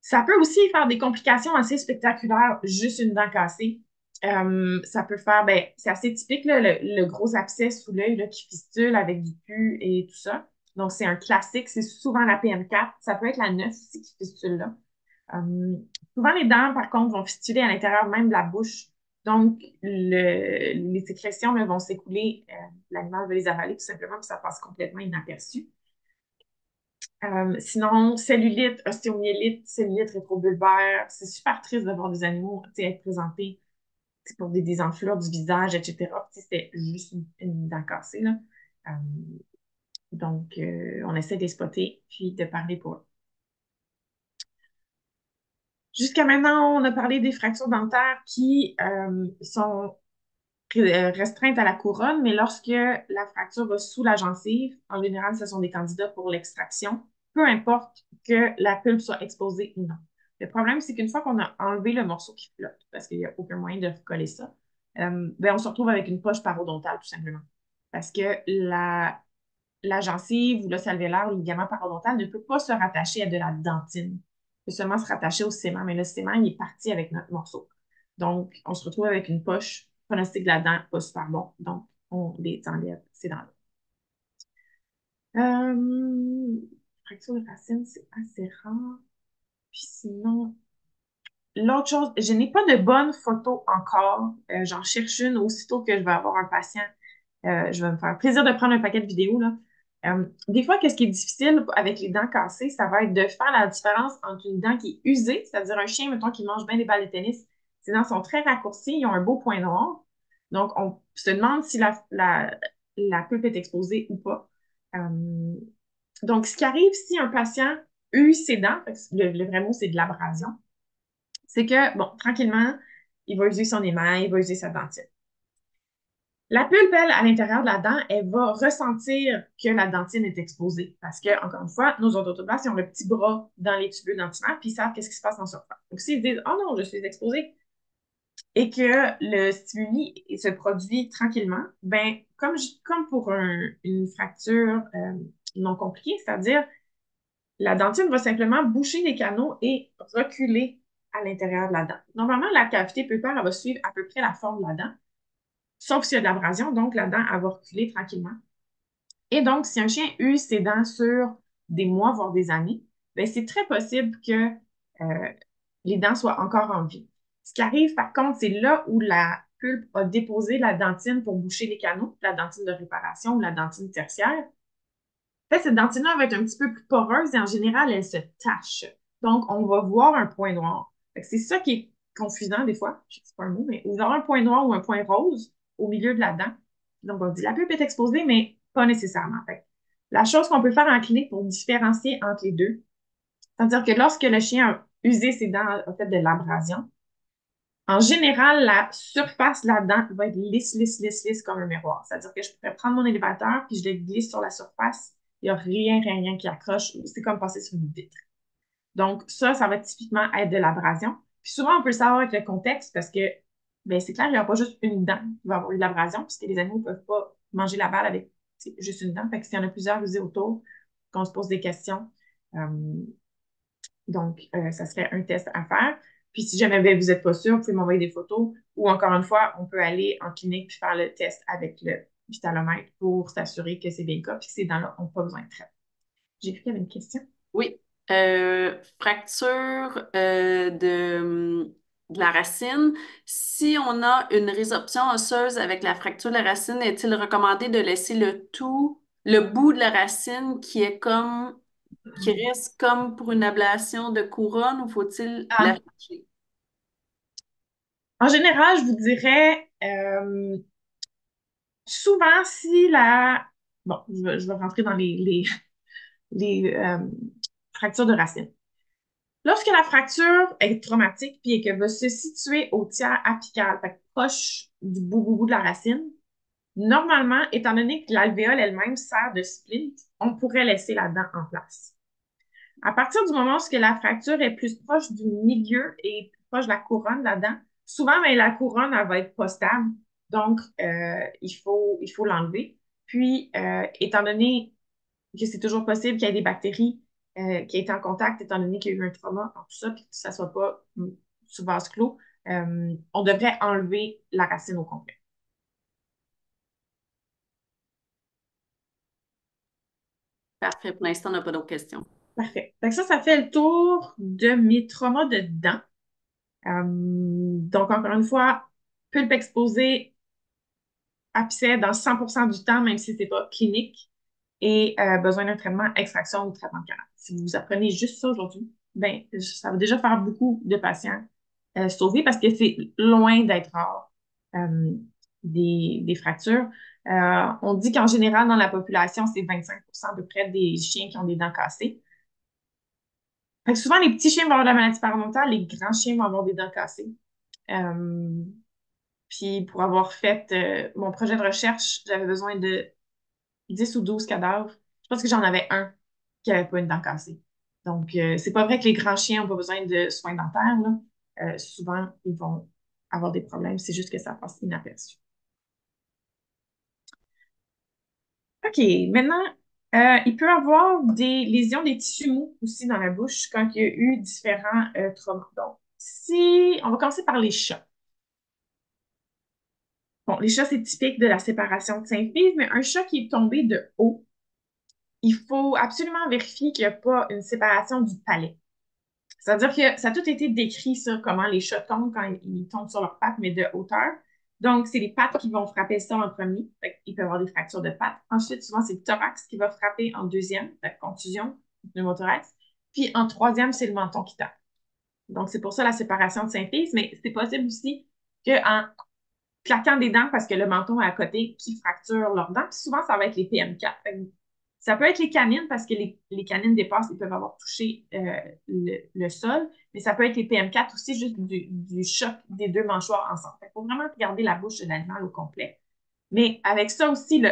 Ça peut aussi faire des complications assez spectaculaires, juste une dent cassée. Ça peut faire, ben, c'est assez typique, là, le gros abcès sous l'œil là, qui fistule avec du pus et tout ça. Donc, c'est un classique, c'est souvent la PM4. Ça peut être la 9 aussi qui fistule là. Souvent, les dents, par contre, vont fistuler à l'intérieur même de la bouche. Donc, les sécrétions là, vont s'écouler. L'animal va les avaler tout simplement, puis ça passe complètement inaperçu. Sinon, cellulite, ostéomyélite, cellulite rétrobulbaire, c'est super triste de voir des animaux être présentés pour des enflures du visage, etc. C'était juste une dent cassée, là. Euh, on essaie de les spotter puis de parler pour eux. Jusqu'à maintenant, on a parlé des fractures dentaires qui sont restreintes à la couronne, mais lorsque la fracture va sous la gencive, en général, ce sont des candidats pour l'extraction, peu importe que la pulpe soit exposée ou non. Le problème, c'est qu'une fois qu'on a enlevé le morceau qui flotte, parce qu'il n'y a aucun moyen de recoller ça, ben, on se retrouve avec une poche parodontale, tout simplement. Parce que la gencive ou l'os alvéolaire ou le ligament parodontal ne peut pas se rattacher à de la dentine. Il peut seulement se rattacher au sément, mais le sément, il est parti avec notre morceau. Donc, on se retrouve avec une poche, pronostic de la dent, pas super bon. Donc, on les enlève, ces dents-là. Fracture de racine, c'est assez rare. Puis sinon, l'autre chose, je n'ai pas de bonne photo encore. J'en cherche une aussitôt que je vais avoir un patient. Je vais me faire plaisir de prendre un paquet de vidéos, là. Des fois, qu'est-ce qui est difficile avec les dents cassées, ça va être de faire la différence entre une dent qui est usée, c'est-à-dire un chien, mettons, qui mange bien des balles de tennis. Ces dents sont très raccourcies, ils ont un beau point noir. Donc, on se demande si la pulpe est exposée ou pas. Euh, donc, ce qui arrive si un patient use ses dents, le vrai mot, c'est de l'abrasion, c'est que, bon, tranquillement, il va user son émail, il va user sa dentine. La pulpe, elle, à l'intérieur de la dent, elle va ressentir que la dentine est exposée. Parce que, encore une fois, nos odontoblastes, ils ont le petit bras dans les tubes dentinaires, puis ils savent qu'est-ce qui se passe en surface. Donc, s'ils disent, oh non, je suis exposé, et que le stimuli se produit tranquillement, ben, comme pour une fracture non compliquée, c'est-à-dire la dentine va simplement boucher les canaux et reculer à l'intérieur de la dent. Normalement, la cavité pulpaire, elle va suivre à peu près la forme de la dent, sauf s'il y a de l'abrasion, donc la dent, elle va reculer tranquillement. Et donc, si un chien use ses dents sur des mois, voire des années, ben, c'est très possible que les dents soient encore en vie. Ce qui arrive, par contre, c'est là où la pulpe a déposé la dentine pour boucher les canaux, la dentine de réparation ou la dentine tertiaire. En fait, cette dentine-là va être un petit peu plus poreuse et en général, elle se tache. Donc, on va voir un point noir. C'est ça qui est confusant des fois. Je sais pas un mot, mais vous avez un point noir ou un point rose au milieu de la dent. Donc, on dit la pulpe est exposée, mais pas nécessairement. La chose qu'on peut faire en clinique pour différencier entre les deux, c'est-à-dire que lorsque le chien a usé ses dents, a fait de l'abrasion, en général, la surface de la dent va être lisse, lisse, lisse, lisse comme un miroir. C'est-à-dire que je pourrais prendre mon élévateur puis je le glisse sur la surface. Il n'y a rien, rien, rien qui accroche. C'est comme passer sur une vitre. Donc, ça va typiquement être de l'abrasion. Puis souvent, on peut le savoir avec le contexte parce que, ben, c'est clair, il n'y a pas juste une dent qui va avoir eu de l'abrasion puisque les animaux ne peuvent pas manger la balle avec juste une dent. Fait que s'il y en a plusieurs usés autour, qu'on se pose des questions. Ça serait un test à faire. Puis si jamais vous n'êtes pas sûr, vous pouvez m'envoyer des photos ou encore une fois, on peut aller en clinique puis faire le test avec le vitalomètre pour s'assurer que c'est bien le cas puis que ces dents-là n'ont pas besoin de traitement. J'ai vu qu'il y avait une question. Oui. Fracture de la racine. Si on a une résorption osseuse avec la fracture de la racine, est-il recommandé de laisser le bout de la racine qui reste comme pour une ablation de couronne ou faut-il la Ah. chercher? En général, je vous dirais souvent si la... Bon, je vais rentrer dans les fractures de racine. Lorsque la fracture est traumatique puis qu'elle va se situer au tiers apical, fait que proche du bout de la racine, normalement, étant donné que l'alvéole elle-même sert de splint, on pourrait laisser la dent en place. À partir du moment où la fracture est plus proche du milieu et proche de la couronne de la dent, souvent, ben, la couronne, elle va être pas stable. Donc, il faut l'enlever. Puis, étant donné que c'est toujours possible qu'il y ait des bactéries qui a été en contact, étant donné qu'il y a eu un trauma, tout ça, puis que ça ne soit pas sous vase clos, on devrait enlever la racine au complet. Parfait. Pour l'instant, on n'a pas d'autres questions. Parfait. Fait que ça fait le tour de mes traumas de dents. Donc, encore une fois, pulpe exposée, abcès dans 100% du temps, même si ce n'est pas clinique, et besoin d'un traitement extraction ou traitement canal. Si vous apprenez juste ça aujourd'hui, ben, ça va déjà faire beaucoup de patients sauvés parce que c'est loin d'être rare des fractures. On dit qu'en général, dans la population, c'est 25% à peu près des chiens qui ont des dents cassées. Fait que souvent, les petits chiens vont avoir de la maladie parodontale, les grands chiens vont avoir des dents cassées. Euh, Puis pour avoir fait mon projet de recherche, j'avais besoin de 10 ou 12 cadavres. Je pense que j'en avais un qui n'avait pas une dent cassée. Donc, c'est pas vrai que les grands chiens n'ont pas besoin de soins dentaires, là. Souvent, ils vont avoir des problèmes. C'est juste que ça passe inaperçu. OK, maintenant, il peut y avoir des lésions des tissus mous aussi dans la bouche quand il y a eu différents traumas. Donc, si on va commencer par les chats. Bon, les chats, c'est typique de la séparation de symphyse, mais un chat qui est tombé de haut, il faut absolument vérifier qu'il n'y a pas une séparation du palais. C'est-à-dire que ça a tout été décrit, ça, comment les chats tombent quand ils tombent sur leurs pattes, mais de hauteur. Donc, c'est les pattes qui vont frapper ça en premier. Fait il peut y avoir des fractures de pattes. Ensuite, souvent, c'est le thorax qui va frapper en deuxième, fait contusion, pneumothorax. Puis en troisième, c'est le menton qui tape. Donc, c'est pour ça la séparation de symphyse, mais c'est possible aussi qu'en claquant des dents parce que le menton est à côté qui fracture leurs dents. Puis souvent, ça va être les PM4. Ça peut être les canines parce que les canines dépassent, ils peuvent avoir touché le sol, mais ça peut être les PM4 aussi, juste du choc des deux mâchoires ensemble. Il faut vraiment regarder la bouche de l'animal au complet. Mais avec ça aussi,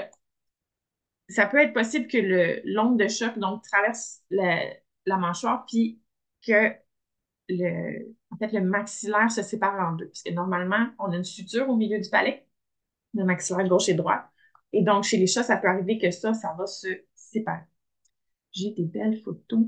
ça peut être possible que l'onde de choc donc, traverse la mâchoire, puis que en fait, le maxillaire se sépare en deux. Puisque normalement, on a une suture au milieu du palais, le maxillaire gauche et droit. Et donc, chez les chats, ça peut arriver que ça va se séparer. J'ai des belles photos.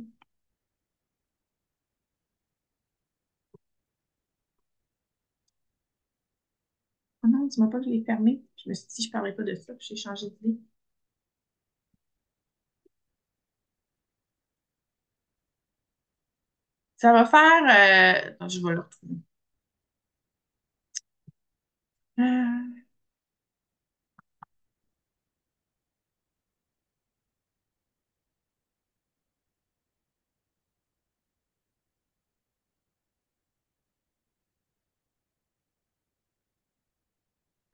Oh non, dis-moi pas que je l'ai fermé. Je me suis dit, je ne parlerai pas de ça, puis j'ai changé d'idée. Ça va faire. Attends, je vais le retrouver. Euh,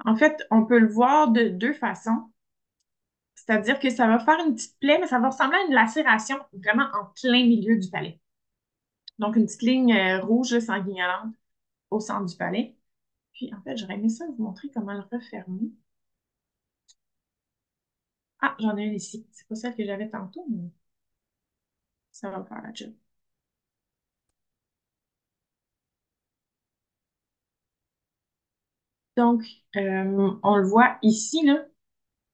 En fait, on peut le voir de deux façons. C'est-à-dire que ça va faire une petite plaie, mais ça va ressembler à une lacération vraiment en plein milieu du palais. Donc, une petite ligne rouge sanguignolante au centre du palais. Puis, en fait, j'aurais aimé ça vous montrer comment le refermer. Ah, j'en ai une ici. C'est pas celle que j'avais tantôt, mais ça va faire la job. Donc, on le voit ici, là.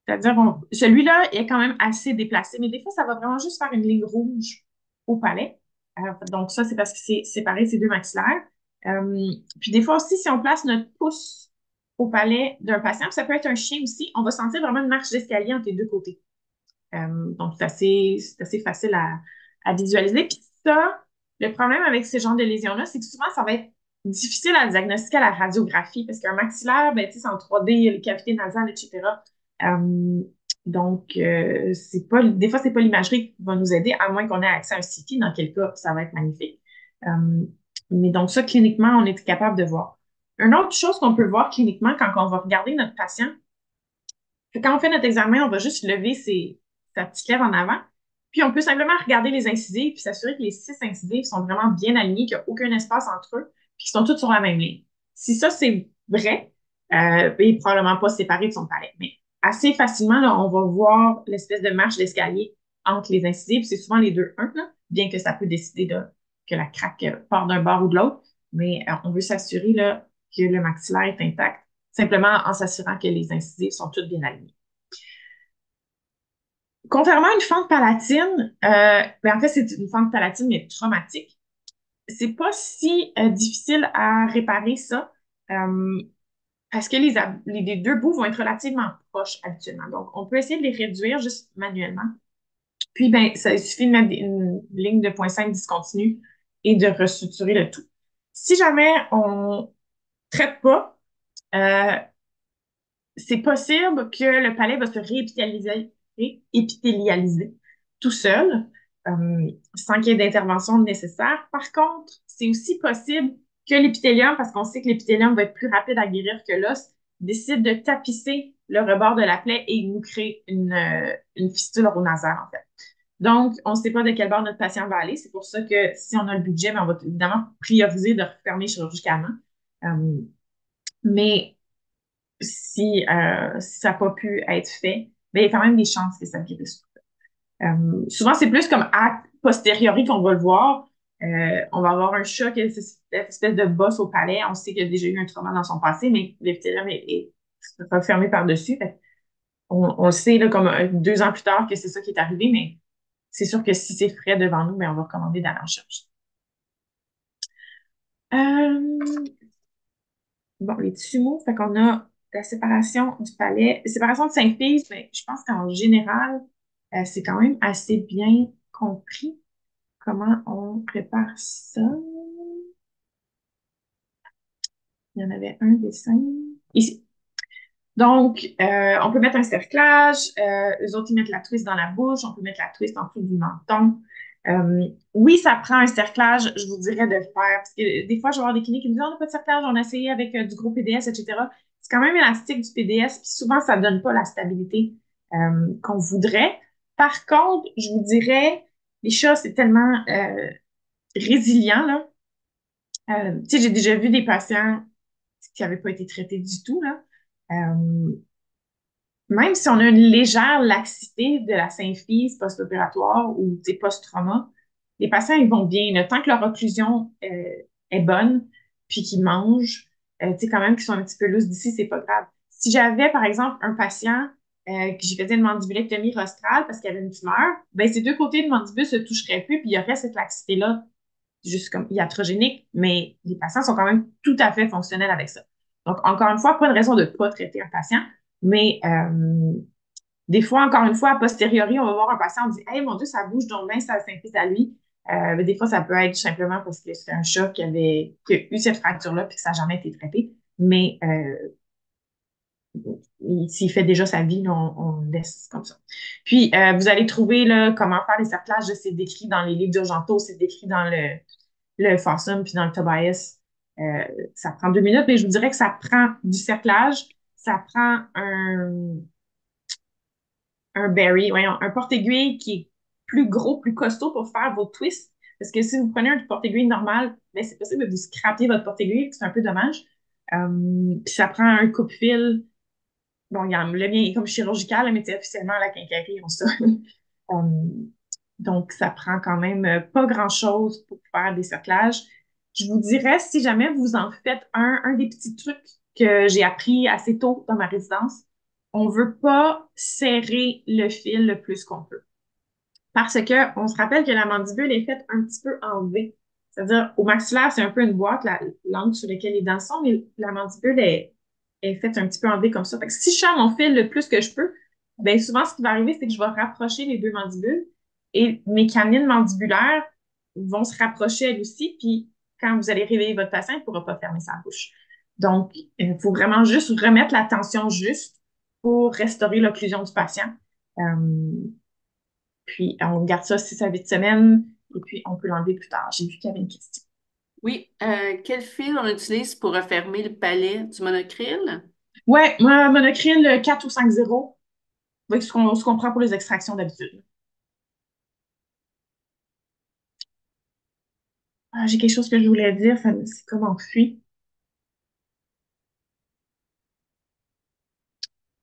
C'est-à-dire, celui-là est quand même assez déplacé, mais des fois, ça va vraiment juste faire une ligne rouge au palais. Donc, ça, c'est parce que c'est séparé ces deux maxillaires. Puis des fois aussi, si on place notre pouce au palais d'un patient, puis ça peut être un chien aussi, on va sentir vraiment une marche d'escalier entre les deux côtés. Donc, c'est assez facile à visualiser. Puis ça, le problème avec ce genre de lésions-là, c'est que souvent, ça va être difficile à diagnostiquer à la radiographie parce qu'un maxillaire, ben, tu sais, c'est en 3D, il y a les cavités nasales, etc. Donc, des fois, c'est pas l'imagerie qui va nous aider, à moins qu'on ait accès à un CT, dans quel cas, ça va être magnifique. Euh, mais donc, ça, cliniquement, on est capable de voir. Une autre chose qu'on peut voir cliniquement quand on va regarder notre patient, c'est quand on fait notre examen, on va juste lever sa petite lèvre en avant, puis on peut simplement regarder les incisives, puis s'assurer que les 6 incisives sont vraiment bien alignées, qu'il n'y a aucun espace entre eux, puis qu'ils sont toutes sur la même ligne. Si ça, c'est vrai, il n'est probablement pas séparé de son palais. Mais assez facilement, là, on va voir l'espèce de marche d'escalier entre les incisives. C'est souvent les deux un, là, bien que ça peut décider que la craque part d'un bord ou de l'autre. Mais on veut s'assurer là, que le maxillaire est intact, simplement en s'assurant que les incisives sont toutes bien alignées. Contrairement à une fente palatine, ben en fait, c'est une fente palatine, mais traumatique. C'est pas si difficile à réparer ça, euh, parce que les deux bouts vont être relativement proches habituellement. Donc, on peut essayer de les réduire juste manuellement. Puis, ben, ça il suffit de mettre une ligne de 0,5 discontinue et de restructurer le tout. Si jamais on traite pas, euh, c'est possible que le palais va se réépithélialiser tout seul, sans qu'il y ait d'intervention nécessaire. Par contre, c'est aussi possible que l'épithélium, parce qu'on sait que l'épithélium va être plus rapide à guérir que l'os, décide de tapisser le rebord de la plaie et nous créer une fistule oronasaire, en fait. Donc, on ne sait pas de quel bord notre patient va aller. C'est pour ça que si on a le budget, ben, on va évidemment prioriser de refermer chirurgicalement. Euh, mais si ça n'a pas pu être fait, ben, il y a quand même des chances que ça guérisse. Souvent, c'est plus comme a posteriori qu'on va le voir. On va avoir un chat qui a cette espèce de bosse au palais. On sait qu'il a déjà eu un trauma dans son passé, mais l'épithélium est refermé par-dessus. On le sait là, comme 2 ans plus tard que c'est ça qui est arrivé, mais c'est sûr que si c'est frais devant nous, ben, on va recommander d'aller en chirurgie. Euh, Bon, les tissus mous, fait qu'on a la séparation du palais. La séparation de symphyse, mais je pense qu'en général, c'est quand même assez bien compris comment on prépare ça. Il y en avait un dessin ici. Donc, on peut mettre un cerclage. Eux autres, ils mettent la twist dans la bouche. On peut mettre la twist en dessous du menton. Oui, ça prend un cerclage, je vous dirais de le faire. Parce que des fois, je vais voir des cliniques qui me disent, on n'a pas de cerclage, on a essayé avec du gros PDS, etc. C'est quand même élastique du PDS, puis souvent, ça ne donne pas la stabilité qu'on voudrait. Par contre, je vous dirais, les chats, c'est tellement résilient, là. Tu sais, j'ai déjà vu des patients qui n'avaient pas été traités du tout, là. Euh, Même si on a une légère laxité de la symphyse post-opératoire ou post-trauma, les patients, ils vont bien. Le temps que leur occlusion est bonne, puis qu'ils mangent, tu sais, quand même qu'ils sont un petit peu lousses d'ici, c'est pas grave. Si j'avais, par exemple, un patient que j'y faisais une mandibulectomie rostrale parce qu'il y avait une tumeur, ben ces deux côtés de mandibule se toucheraient plus, puis il y aurait cette laxité-là, juste comme iatrogénique, mais les patients sont quand même tout à fait fonctionnels avec ça. Donc, encore une fois, pas de raison de ne pas traiter un patient, mais des fois, encore une fois, a posteriori, on va voir un patient, on dit, hey, mon Dieu, ça bouge donc bien, ça s'infuse à lui. Mais des fois, ça peut être simplement parce que c'est un chat qui a eu cette fracture-là puis que ça n'a jamais été traité. Mais s'il fait déjà sa vie, on laisse comme ça. Puis, vous allez trouver là, comment faire les cerclages. C'est décrit dans les livres d'Urgento, c'est décrit dans le Fossum puis dans le Tobias. Ça prend 2 minutes, mais je vous dirais que ça prend du cerclage, ça prend un berry, voyons, un porte-aiguille qui est plus gros, plus costaud pour faire vos twists. Parce que si vous prenez un porte-aiguille normal, ben, c'est possible de vous scraper votre porte-aiguille, c'est un peu dommage. Puis ça prend un coupe-fil. Bon, le mien est comme chirurgical, mais officiellement, à la quincaillerie, on ça. Donc, ça prend quand même pas grand-chose pour faire des cerclages. Je vous dirais, si jamais vous en faites un des petits trucs que j'ai appris assez tôt dans ma résidence, on veut pas serrer le fil le plus qu'on peut. Parce que on se rappelle que la mandibule est faite un petit peu en V. C'est-à-dire, au maxillaire, c'est un peu une boîte, la langue sur laquelle les dents sont, mais la mandibule est faite un petit peu en V comme ça. Fait que si je serre mon fil le plus que je peux, ben souvent, ce qui va arriver, c'est que je vais rapprocher les deux mandibules et mes canines mandibulaires vont se rapprocher elles aussi, puis quand vous allez réveiller votre patient, il ne pourra pas fermer sa bouche. Donc, il faut vraiment juste remettre la tension juste pour restaurer l'occlusion du patient. Euh, Puis, on garde ça 6 à 8 semaines et puis on peut l'enlever plus tard. J'ai vu qu'il y avait une question. Oui, quel fil on utilise pour refermer le palais du monocryl? Ouais, moi, monocryl 4 ou 5-0, avec ce qu'on prend pour les extractions d'habitude. Ah, j'ai quelque chose que je voulais dire, c'est comme enfui.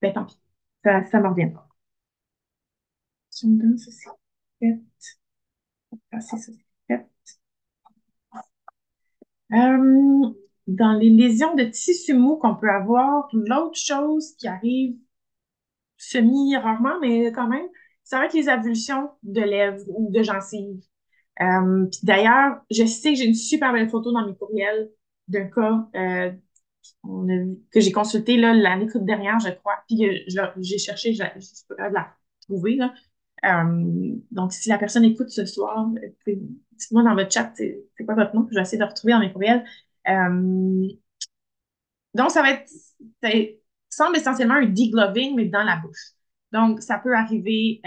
Ben, tant pis. Ça me revient pas. Si on me donne ça, c'est fait. Ah, c'est ça, c'est fait. Euh, Dans les lésions de tissu mou qu'on peut avoir, l'autre chose qui arrive semi-rarement, mais quand même, ça va être les avulsions de lèvres ou de gencives. Puis d'ailleurs, je sais que j'ai une super belle photo dans mes courriels d'un cas que j'ai consulté là, l'année dernière, je crois. Puis j'ai cherché, je suis pas capable de la trouver, là. Donc, si la personne écoute ce soir, dites-moi dans votre chat, c'est quoi votre nom, puis je vais essayer de retrouver dans mes courriels. Euh, donc, ça semble essentiellement un degloving, mais dans la bouche. Donc, ça peut arriver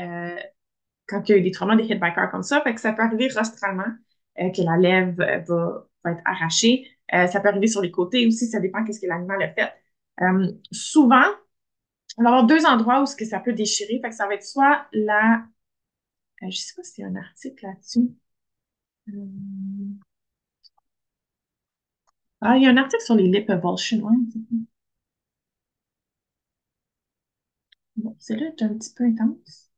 quand il y a eu des traumas, des hit by car comme ça, fait que ça peut arriver rostralement, que la lèvre va être arrachée. Ça peut arriver sur les côtés aussi, ça dépend qu'est-ce que l'animal a fait. Souvent, on va avoir deux endroits où ce que ça peut déchirer, fait que ça va être soit je sais pas s'il y a un article là-dessus. Euh, Ah, il y a un article sur les lip avulsion, ouais. Bon, c'est là est un petit peu intense.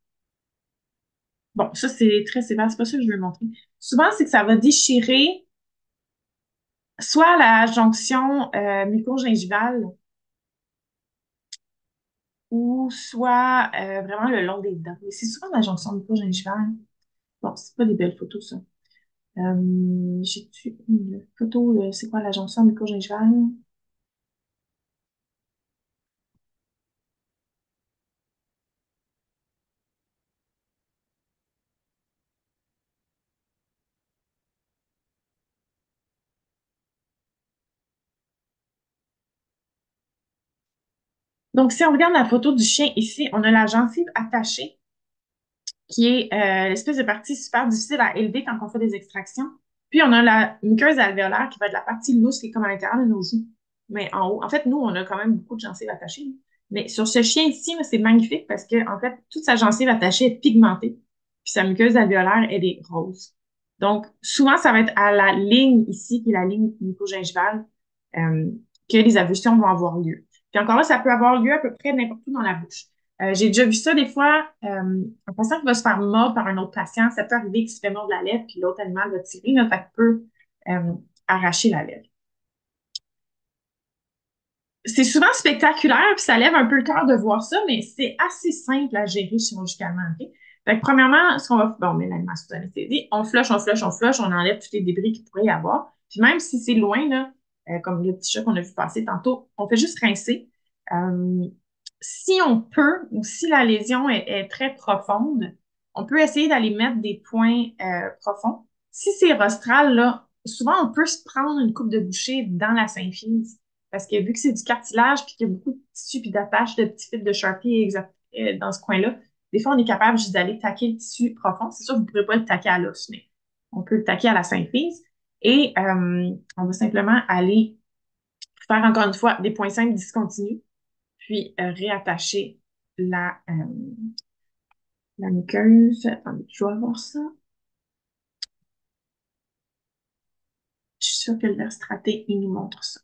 Bon, ça, c'est très sévère, c'est pas ça que je veux montrer. Souvent, c'est que ça va déchirer soit la jonction muco-gingivale ou soit vraiment le long des dents. Mais c'est souvent la jonction muco-gingivale. Bon, c'est pas des belles photos, ça. J'ai-tu une photo, c'est quoi la jonction muco-gingivale? Donc, si on regarde la photo du chien ici, on a la gencive attachée, qui est l'espèce de partie super difficile à élever quand on fait des extractions. Puis, on a la muqueuse alvéolaire qui va être la partie lousse qui est comme à l'intérieur de nos joues. Mais en haut, en fait, nous, on a quand même beaucoup de gencives attachées. Mais sur ce chien ici, c'est magnifique parce que, en fait, toute sa gencive attachée est pigmentée. Puis sa muqueuse alvéolaire, elle est rose. Donc, souvent, ça va être à la ligne ici, qui est la ligne mucogingivale, euh, que les avulsions vont avoir lieu. Puis encore là, ça peut avoir lieu à peu près n'importe où dans la bouche. J'ai déjà vu ça des fois, un patient qui va se faire mordre par un autre patient, ça peut arriver qu'il se fait mordre la lèvre, puis l'autre animal va tirer, là, fait qu'il peut arracher la lèvre. C'est souvent spectaculaire, puis ça lève un peu le cœur de voir ça, mais c'est assez simple à gérer chirurgicalement. Ok? Fait que premièrement, ce qu'on va bon, on met l'animal sous anesthésie, on flush, on flush, on flush, on enlève tous les débris qu'il pourrait y avoir. Puis même si c'est loin, là, comme le petit chat qu'on a vu passer tantôt, on fait juste rincer. Euh, Si on peut, ou si la lésion est très profonde, on peut essayer d'aller mettre des points profonds. Si c'est rostral, là, souvent on peut se prendre une coupe de bouchée dans la symphyse. Parce que vu que c'est du cartilage, puis qu'il y a beaucoup de tissu, puis d'attaches de petits fils de Sharpie dans ce coin-là, des fois, on est capable juste d'aller taquer le tissu profond. C'est sûr que vous ne pourrez pas le taquer à l'os, mais on peut le taquer à la symphyse. Et on va simplement aller faire encore une fois des points simples discontinus, puis réattacher la muqueuse. Attendez, je vais voir ça. Je suis sûre que le verstraté, il nous montre ça.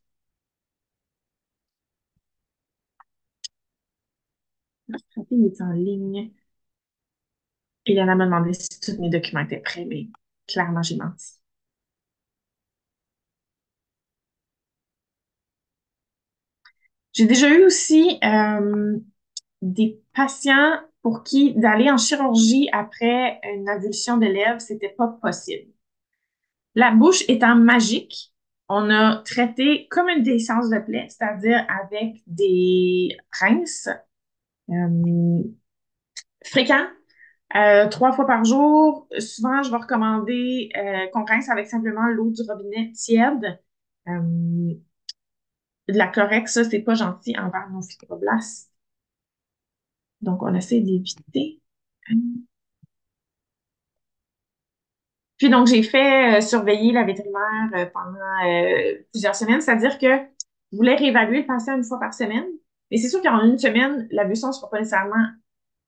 Le verstraté, il est en ligne. Et Yana m'a demandé si tous mes documents étaient prêts, mais clairement, j'ai menti. J'ai déjà eu aussi des patients pour qui d'aller en chirurgie après une avulsion de lèvres, c'était pas possible. La bouche étant magique, on a traité comme une déhiscence de plaie, c'est-à-dire avec des rinces fréquents, 3 fois par jour. Souvent, je vais recommander qu'on rince avec simplement l'eau du robinet tiède. Euh, de la Chlorexide, ça, c'est pas gentil envers nos fibroblastes. Donc, on essaie d'éviter. Puis donc, j'ai fait surveiller la vétérinaire pendant plusieurs semaines, c'est-à-dire que je voulais réévaluer le patient une fois par semaine. Mais c'est sûr qu'en une semaine, la buisson ne sera pas nécessairement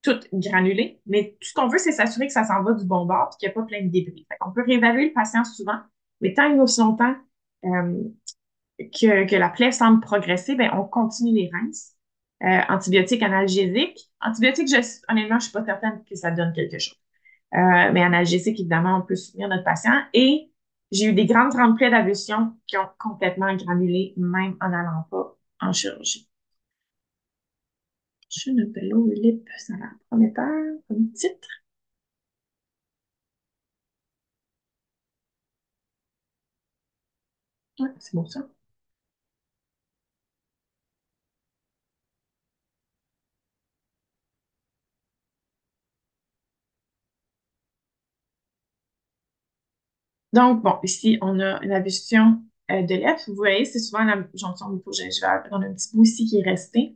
toute granulée, mais tout ce qu'on veut, c'est s'assurer que ça s'en va du bon bord et qu'il n'y a pas plein de débris. On peut réévaluer le patient souvent, mais tant et aussi longtemps euh, que la plaie semble progresser, ben, on continue les rinces. Antibiotiques analgésiques. Antibiotiques, honnêtement, je suis pas certaine que ça donne quelque chose. Mais analgésique, évidemment, on peut soutenir notre patient. Et j'ai eu des grandes, grandes plaies d'avulsion qui ont complètement granulé, même en n'allant pas en chirurgie. Je ne lower lip, ça a l'air prometteur comme titre. Ouais, c'est bon ça. Donc, bon, ici, on a la version de lèvres. Vous voyez, c'est souvent la jonction mucogingival. On a un petit bout ici qui est resté.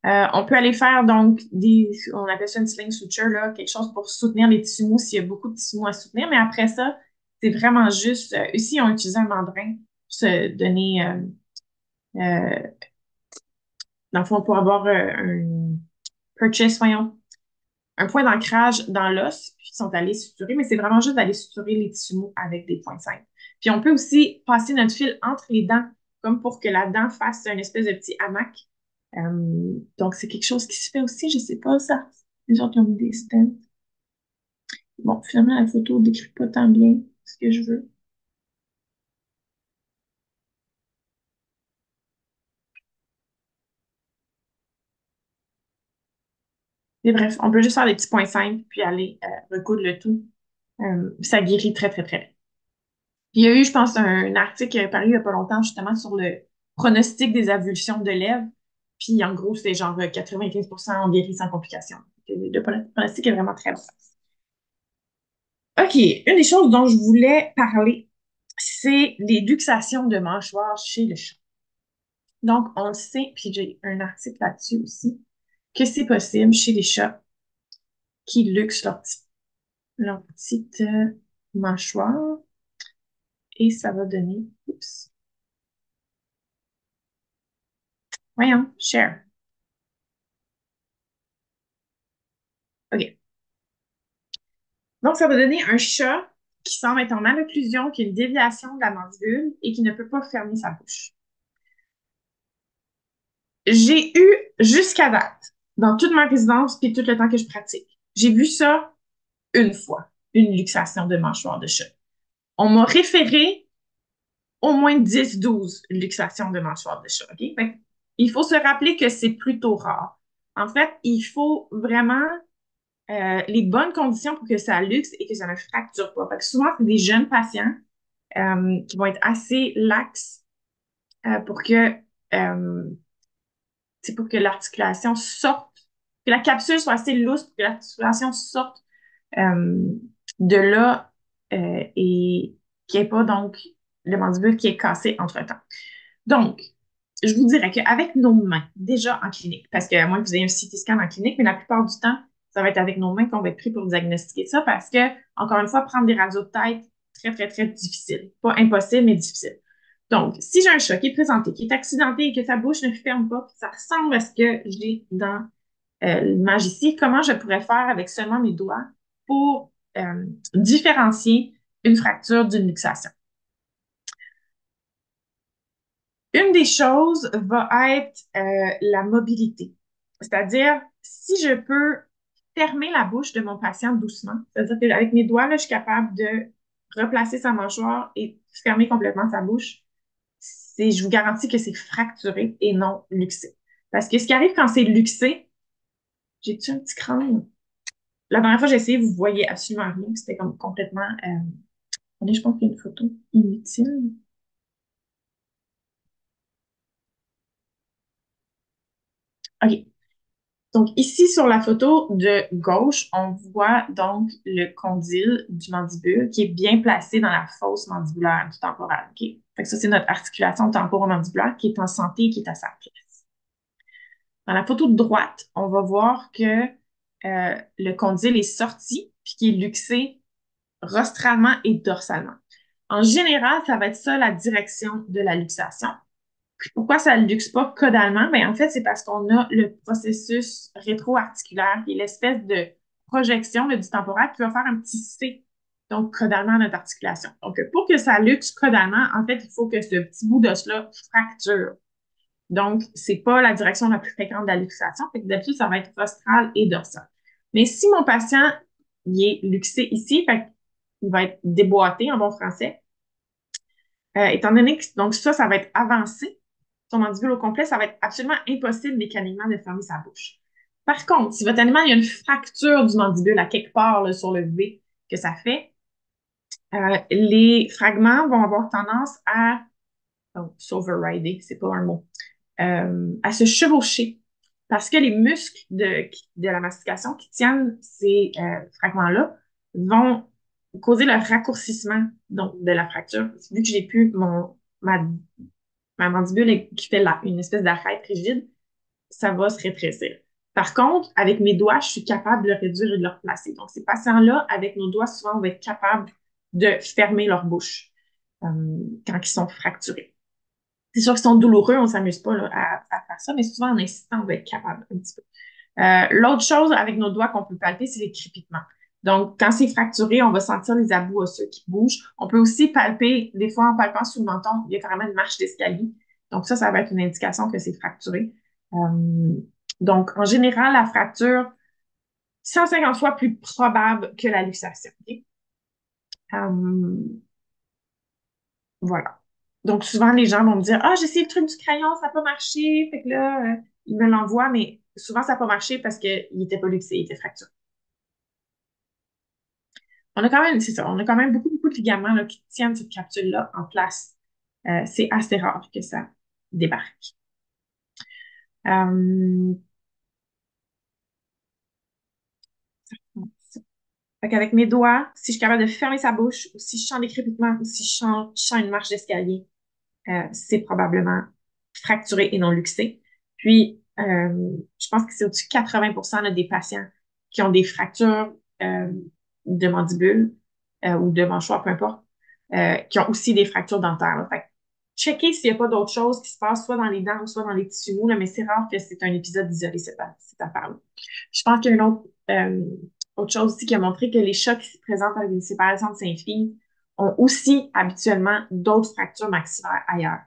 On peut aller faire, donc, on appelle ça une sling suture, là, quelque chose pour soutenir les tissus mous s'il y a beaucoup de tissus mous à soutenir. Mais après ça, c'est vraiment juste, ici, on utilise un mandrin pour se donner, euh, dans le fond, pour avoir un purchase, voyons, un point d'ancrage dans l'os, puis ils sont allés suturer, mais c'est vraiment juste d'aller suturer les tissus mous avec des points simples. Puis on peut aussi passer notre fil entre les dents, comme pour que la dent fasse une espèce de petit hamac. Donc c'est quelque chose qui se fait aussi, je sais pas ça. Les autres ont mis des stents. Bon, finalement, la photo ne décrit pas tant bien ce que je veux. Mais bref, on peut juste faire des petits points simples, puis aller recoudre le tout. Ça guérit très, très, très bien. Puis il y a eu, je pense, un article qui est paru il n'y a pas longtemps, justement, sur le pronostic des avulsions de lèvres. Puis en gros, c'est genre 95% ont guéri sans complications. Le pronostic est vraiment très bon. OK, une des choses dont je voulais parler, c'est les luxations de mâchoire chez le chat. Donc, on le sait, puis j'ai un article là-dessus aussi, que c'est possible chez les chats qui luxent leur petite mâchoire et ça va donner, oups, voyons, share. OK. Donc, ça va donner un chat qui semble être en malocclusion, qui a une déviation de la mandibule et qui ne peut pas fermer sa bouche. J'ai eu jusqu'à date, dans toute ma résidence puis tout le temps que je pratique, j'ai vu ça une fois, une luxation de mâchoire de chat. On m'a référé au moins 10-12 luxations de mâchoire de chat. OK? Fait, il faut se rappeler que c'est plutôt rare. En fait, il faut vraiment les bonnes conditions pour que ça luxe et que ça ne fracture pas. Fait que souvent, c'est des jeunes patients qui vont être assez laxes pour que, pour que l'articulation sorte, que la capsule soit assez lousse pour que l'articulation sorte euh, de là et qu'il n'y ait pas donc le mandibule qui est cassé entre-temps. Donc, je vous dirais qu'avec nos mains, déjà en clinique, parce qu'à moins que vous ayez un CT scan en clinique, mais la plupart du temps, ça va être avec nos mains qu'on va être pris pour diagnostiquer ça parce que, encore une fois, prendre des radios de tête, très, très, très difficile. Pas impossible, mais difficile. Donc, si j'ai un chat qui est présenté, qui est accidenté et que sa bouche ne ferme pas, ça ressemble à ce que j'ai dans l'image ici, comment je pourrais faire avec seulement mes doigts pour différencier une fracture d'une luxation? Une des choses va être la mobilité. C'est-à-dire, si je peux fermer la bouche de mon patient doucement, c'est-à-dire qu'avec mes doigts, là, je suis capable de replacer sa mâchoire et fermer complètement sa bouche, je vous garantis que c'est fracturé et non luxé. Parce que ce qui arrive quand c'est luxé, j'ai-tu un petit crâne? La dernière fois, j'ai essayé, vous voyez absolument rien. C'était comme complètement... attendez, je pense qu'il y a une photo inutile. OK. Donc, ici, sur la photo de gauche, on voit donc le condyle du mandibule qui est bien placé dans la fosse mandibulaire du temporal. OK? Fait que ça, c'est notre articulation temporomandibulaire qui est en santé et qui est à sa place. Dans la photo de droite, on va voir que le condyle est sorti puis qui est luxé rostralement et dorsalement. En général, ça va être ça la direction de la luxation. Pourquoi ça ne luxe pas caudalement? Ben, en fait, c'est parce qu'on a le processus rétroarticulaire, qui est l'espèce de projection là, du temporal qui va faire un petit C, donc caudalement à notre articulation. Donc, pour que ça luxe caudalement, en fait, il faut que ce petit bout d'os-là fracture. Donc, c'est pas la direction la plus fréquente de la luxation. Fait que d'habitude, ça va être rostral et dorsal. Mais si mon patient il est luxé ici, fait qu'il va être déboîté en bon français, étant donné que donc ça va être avancé, son mandibule au complet, ça va être absolument impossible mécaniquement de fermer sa bouche. Par contre, si votre animal il y a une fracture du mandibule à quelque part là, sur le V que ça fait, les fragments vont avoir tendance à s'overrider, c'est pas un mot, à se chevaucher parce que les muscles de la mastication qui tiennent ces fragments-là vont causer le raccourcissement donc, de la fracture. Vu que j'ai plus ma mandibule qui fait une espèce d'arête rigide, ça va se rétrécir. Par contre, avec mes doigts, je suis capable de le réduire et de le replacer. Donc, ces patients-là, avec nos doigts, souvent, on va être capable de fermer leur bouche quand ils sont fracturés. C'est sûr qu'ils sont douloureux, on ne s'amuse pas là, à faire ça, mais souvent, en insistant, on va être capable un petit peu. L'autre chose avec nos doigts qu'on peut palper, c'est les crépitements. Donc, quand c'est fracturé, on va sentir les abous osseux qui bougent. On peut aussi palper, des fois en palpant sous le menton, il y a carrément une marche d'escalier. Donc, ça va être une indication que c'est fracturé. Donc, en général, la fracture, 150 fois plus probable que la luxation. Okay? Voilà. Donc, souvent, les gens vont me dire, ah, j'ai essayé le truc du crayon, ça n'a pas marché. Fait que là, ils me l'envoient, mais souvent, ça n'a pas marché parce qu'il n'était pas luxé, il était fracturé. On a quand même, c'est ça, on a quand même beaucoup, beaucoup de ligaments là, qui tiennent cette capsule-là en place. C'est assez rare que ça débarque. Euh, Fait qu'avec mes doigts, si je suis capable de fermer sa bouche, ou si je sens des crépitements, ou si je sens une marche d'escalier, c'est probablement fracturé et non luxé. Puis, je pense que c'est au-dessus de 80% là, des patients qui ont des fractures de mandibule ou de mâchoire, peu importe, qui ont aussi des fractures dentaires. Là. Fait que checker s'il n'y a pas d'autre chose qui se passe soit dans les dents ou soit dans les tissus mous, là, mais c'est rare que c'est un épisode isolé, cette affaire-là. Je pense qu'il y a une autre chose aussi qui a montré que les chats qui se présentent avec une séparation de symphyse ont aussi habituellement d'autres fractures maxillaires ailleurs.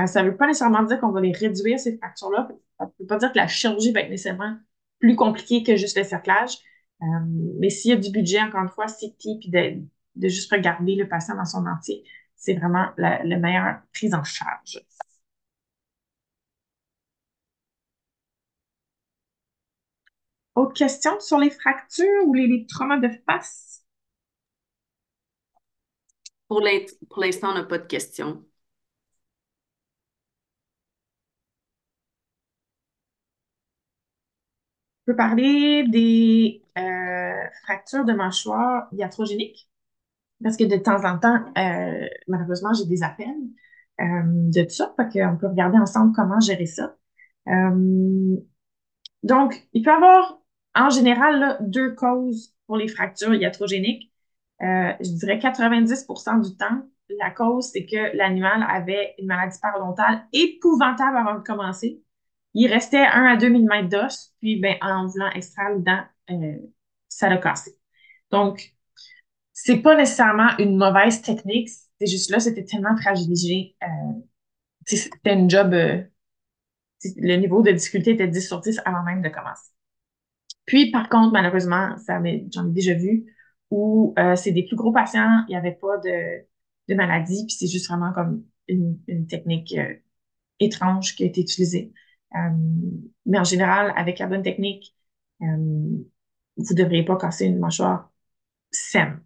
Ça ne veut pas nécessairement dire qu'on va les réduire, ces fractures-là. Ça ne veut pas dire que la chirurgie va être nécessairement plus compliquée que juste le cerclage. Euh, mais s'il y a du budget, encore une fois, CT, puis de juste regarder le patient dans son entier, c'est vraiment la meilleure prise en charge. Autre question sur les fractures ou les traumas de face? Pour l'instant, on n'a pas de questions. On peut parler des fractures de mâchoire iatrogéniques, parce que de temps en temps, malheureusement, j'ai des appels de tout ça, fait qu'on peut regarder ensemble comment gérer ça. Donc, il peut y avoir, en général, là, deux causes pour les fractures iatrogéniques. Je dirais 90% du temps, la cause, c'est que l'animal avait une maladie parodontale épouvantable avant de commencer. Il restait 1 à 2 mm d'os, puis ben, en voulant extraire les dents, ça l'a cassé. Donc, c'est pas nécessairement une mauvaise technique, c'est juste là, c'était tellement fragilisé. C'était une job, le niveau de difficulté était 10 sur 10 avant même de commencer. Puis, par contre, malheureusement, j'en ai déjà vu où c'est des plus gros patients, il n'y avait pas de maladie, puis c'est juste vraiment comme une technique étrange qui a été utilisée. Euh, mais en général, avec la bonne technique, vous ne devriez pas casser une mâchoire saine.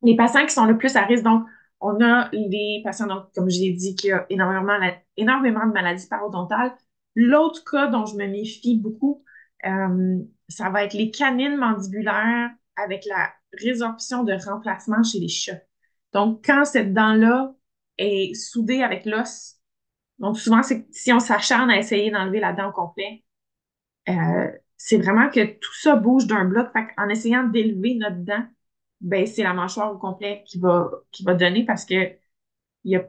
Les patients qui sont le plus à risque, donc, on a les patients, donc, comme je l'ai dit, qui ont énormément de maladies parodontales. L'autre cas dont je me méfie beaucoup, ça va être les canines mandibulaires avec la résorption de remplacement chez les chats. Donc, quand cette dent-là est soudée avec l'os, donc souvent, c'est si on s'acharne à essayer d'enlever la dent au complet, c'est vraiment que tout ça bouge d'un bloc. Fait en essayant d'élever notre dent, ben, c'est la mâchoire au complet qui va donner parce que il n'y a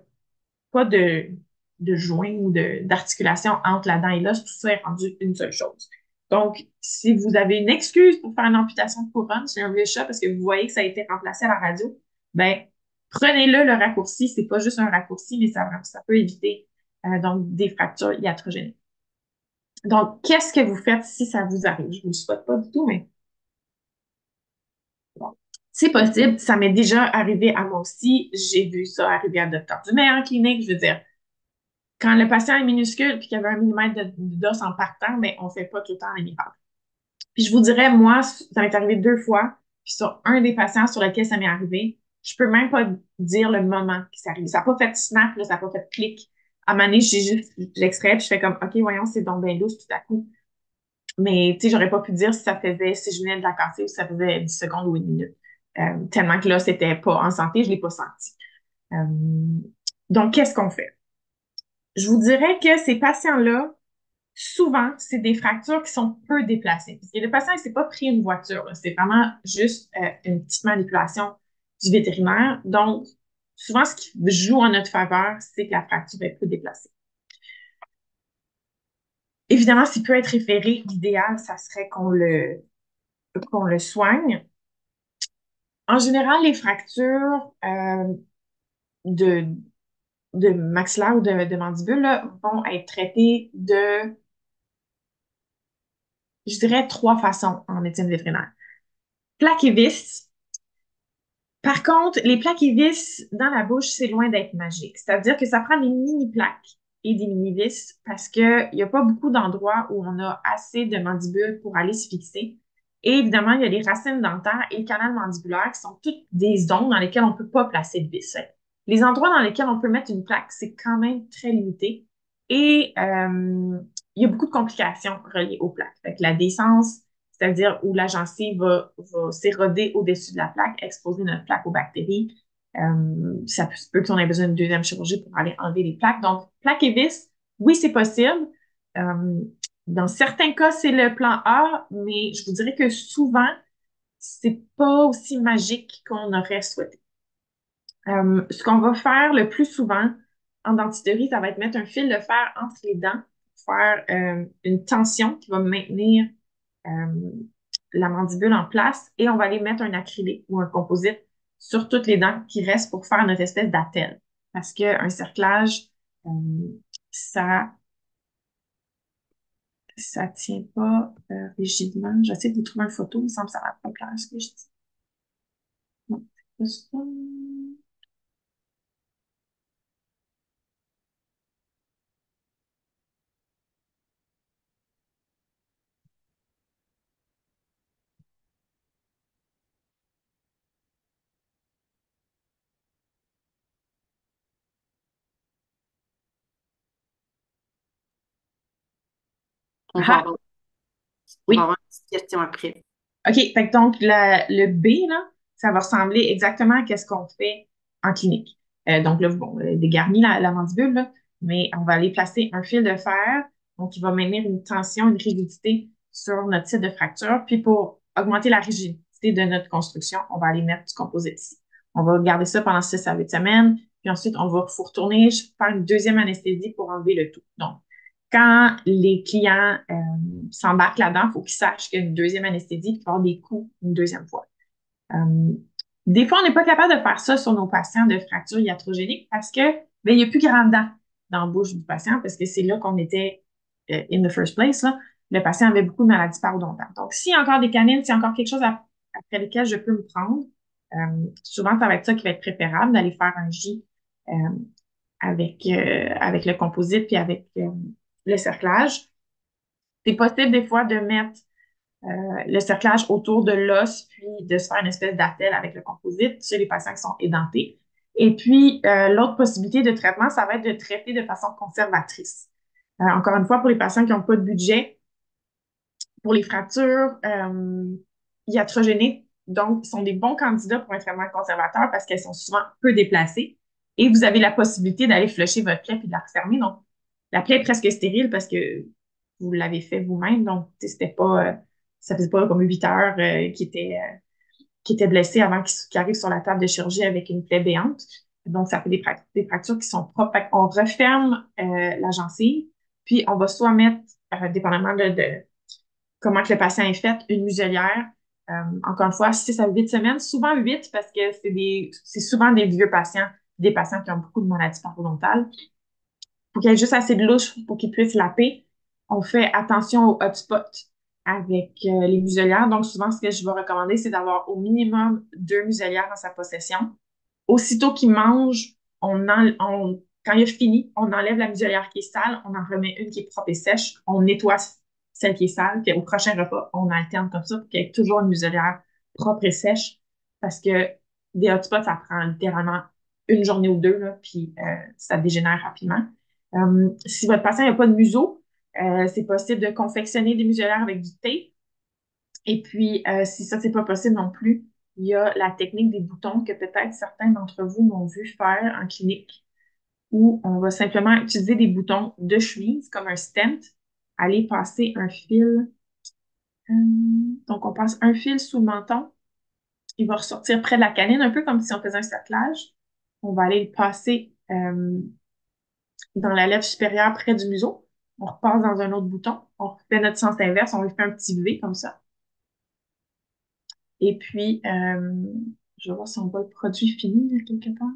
pas de joint ou d'articulation entre la dent et l'os. Tout ça est rendu une seule chose. Donc, si vous avez une excuse pour faire une amputation de couronne c'est un vieux chat parce que vous voyez que ça a été remplacé à la radio, ben, prenez-le, le raccourci. C'est pas juste un raccourci, mais ça peut éviter donc des fractures iatrogéniques. Donc, qu'est-ce que vous faites si ça vous arrive? Je ne vous le souhaite pas du tout, mais bon. C'est possible. Ça m'est déjà arrivé à moi aussi. J'ai vu ça arriver à Dr. Dumer en clinique. Je veux dire, quand le patient est minuscule puis qu'il y avait 1 millimètre d'os en partant, ben, on fait pas tout le temps la miracle. Puis je vous dirais, moi, ça m'est arrivé 2 fois, puis sur un des patients sur lequel ça m'est arrivé, je peux même pas dire le moment que ça arrive. Ça n'a pas fait snap, là, ça n'a pas fait clic. À un moment donné, j'ai juste l'extrait, puis je fais comme, OK, voyons, c'est donc bien douce tout à coup. Mais, tu sais, j'aurais pas pu dire si je venais de la casser ou si ça faisait 10 secondes ou 1 minute. Tellement que là, c'était pas en santé, je l'ai pas senti. Euh, donc, qu'est-ce qu'on fait? Je vous dirais que ces patients-là, souvent, c'est des fractures qui sont peu déplacées. Parce que le patient, il s'est pas pris une voiture, là. C'est vraiment juste une petite manipulation du vétérinaire. Donc, souvent, ce qui joue en notre faveur, c'est que la fracture est peu déplacée. Évidemment, s'il peut être référé, l'idéal, ça serait qu'on le soigne. En général, les fractures de, de maxillaire ou de mandibule là, vont être traitées de, je dirais, 3 façons en médecine vétérinaire. Plaque et vis. Par contre, les plaques et vis dans la bouche, c'est loin d'être magique. C'est-à-dire que ça prend des mini-plaques et des mini-vis parce qu'il n'y a pas beaucoup d'endroits où on a assez de mandibules pour aller se fixer. Et évidemment, il y a les racines dentaires et le canal mandibulaire qui sont toutes des zones dans lesquelles on ne peut pas placer de vis. Les endroits dans lesquels on peut mettre une plaque, c'est quand même très limité. Et il y a beaucoup de complications reliées aux plaques. Fait que la décence, c'est-à-dire où la gencive va s'éroder au-dessus de la plaque, exposer notre plaque aux bactéries. Ça peut qu'on ait besoin d'une deuxième chirurgie pour aller enlever les plaques. Donc, plaque et vis, oui, c'est possible. Euh, dans certains cas, c'est le plan A, mais je vous dirais que souvent, c'est pas aussi magique qu'on aurait souhaité. Ce qu'on va faire le plus souvent en dentisterie, ça va être mettre un fil de fer entre les dents pour faire une tension qui va maintenir euh, la mandibule en place et on va aller mettre un acrylique ou un composite sur toutes les dents qui restent pour faire notre espèce d'attelle. Parce qu'un cerclage, euh, ça ça tient pas rigidement. J'essaie de vous trouver une photo, il me semble que ça va pas clair ce que je dis. Non, c'est pas ça. On va Ah, avoir, on va oui. avoir une petite question après. OK, fait que donc le B, là, ça va ressembler exactement à ce qu'on fait en clinique. Donc là, bon, dégarni la mandibule, là, mais on va aller placer un fil de fer, donc il va maintenir une tension, une rigidité sur notre site de fracture. Puis pour augmenter la rigidité de notre construction, on va aller mettre du composite ici. On va garder ça pendant 6 à 8 semaines, puis ensuite, faut retourner faire une deuxième anesthésie pour enlever le tout. Donc, quand les clients s'embarquent là-dedans, il faut qu'ils sachent qu'il y a une deuxième anesthésie puis faire des coups une deuxième fois. Euh, des fois, on n'est pas capable de faire ça sur nos patients de fractures iatrogéniques parce que ben, il n'y a plus grand dent dans la bouche du patient parce que c'est là qu'on était in the first place. Là. Le patient avait beaucoup de maladies parodontales. Donc, s'il y a encore des canines, s'il y a encore quelque chose après lequel je peux me prendre, souvent, ça va être ça qui va être préférable, d'aller faire un J euh, avec le composite puis avec le cerclage. C'est possible des fois de mettre le cerclage autour de l'os, puis de se faire une espèce d'attelle avec le composite chez les patients qui sont édentés. Et puis, l'autre possibilité de traitement, ça va être de traiter de façon conservatrice. Encore une fois, pour les patients qui n'ont pas de budget, pour les fractures iatrogéniques, donc, sont des bons candidats pour un traitement conservateur parce qu'elles sont souvent peu déplacées. Et vous avez la possibilité d'aller flusher votre plaie puis de la refermer. Donc, la plaie est presque stérile parce que vous l'avez fait vous-même. Donc, c'était pas, ça faisait pas comme 8 heures qui était blessé avant qu'il arrive sur la table de chirurgie avec une plaie béante. Donc, ça fait des fractures qui sont propres. On referme la gencive, puis on va soit mettre, dépendamment de comment que le patient est fait, une muselière. Encore une fois, 6 à 8 semaines, souvent 8 parce que c'est souvent des vieux patients, des patients qui ont beaucoup de maladies parodontales. Faut qu'il y ait juste assez de louche pour qu'ils puissent laper. On fait attention aux hotspots avec les muselières. Donc, souvent, ce que je vais recommander, c'est d'avoir au minimum 2 muselières dans sa possession. Aussitôt qu'il mange, on quand il a fini, on enlève la muselière qui est sale, on en remet une qui est propre et sèche, on nettoie celle qui est sale, puis au prochain repas, on alterne comme ça pour qu'il y ait toujours une muselière propre et sèche, parce que des hotspots, ça prend littéralement une journée ou deux, là, puis ça dégénère rapidement. Si votre patient n'a pas de museau, c'est possible de confectionner des muselières avec du tape. Et puis, si ça, c'est pas possible non plus, il y a la technique des boutons que peut-être certains d'entre vous m'ont vu faire en clinique, où on va simplement utiliser des boutons de chemise comme un stent, aller passer un fil. euh, donc, on passe un fil sous le menton. Il va ressortir près de la canine, un peu comme si on faisait un cerclage. On va aller le passer dans la lèvre supérieure près du museau. On repasse dans un autre bouton. On refait notre sens inverse. On lui fait un petit V comme ça. Et puis, je vais voir si on voit le produit fini là, quelque part.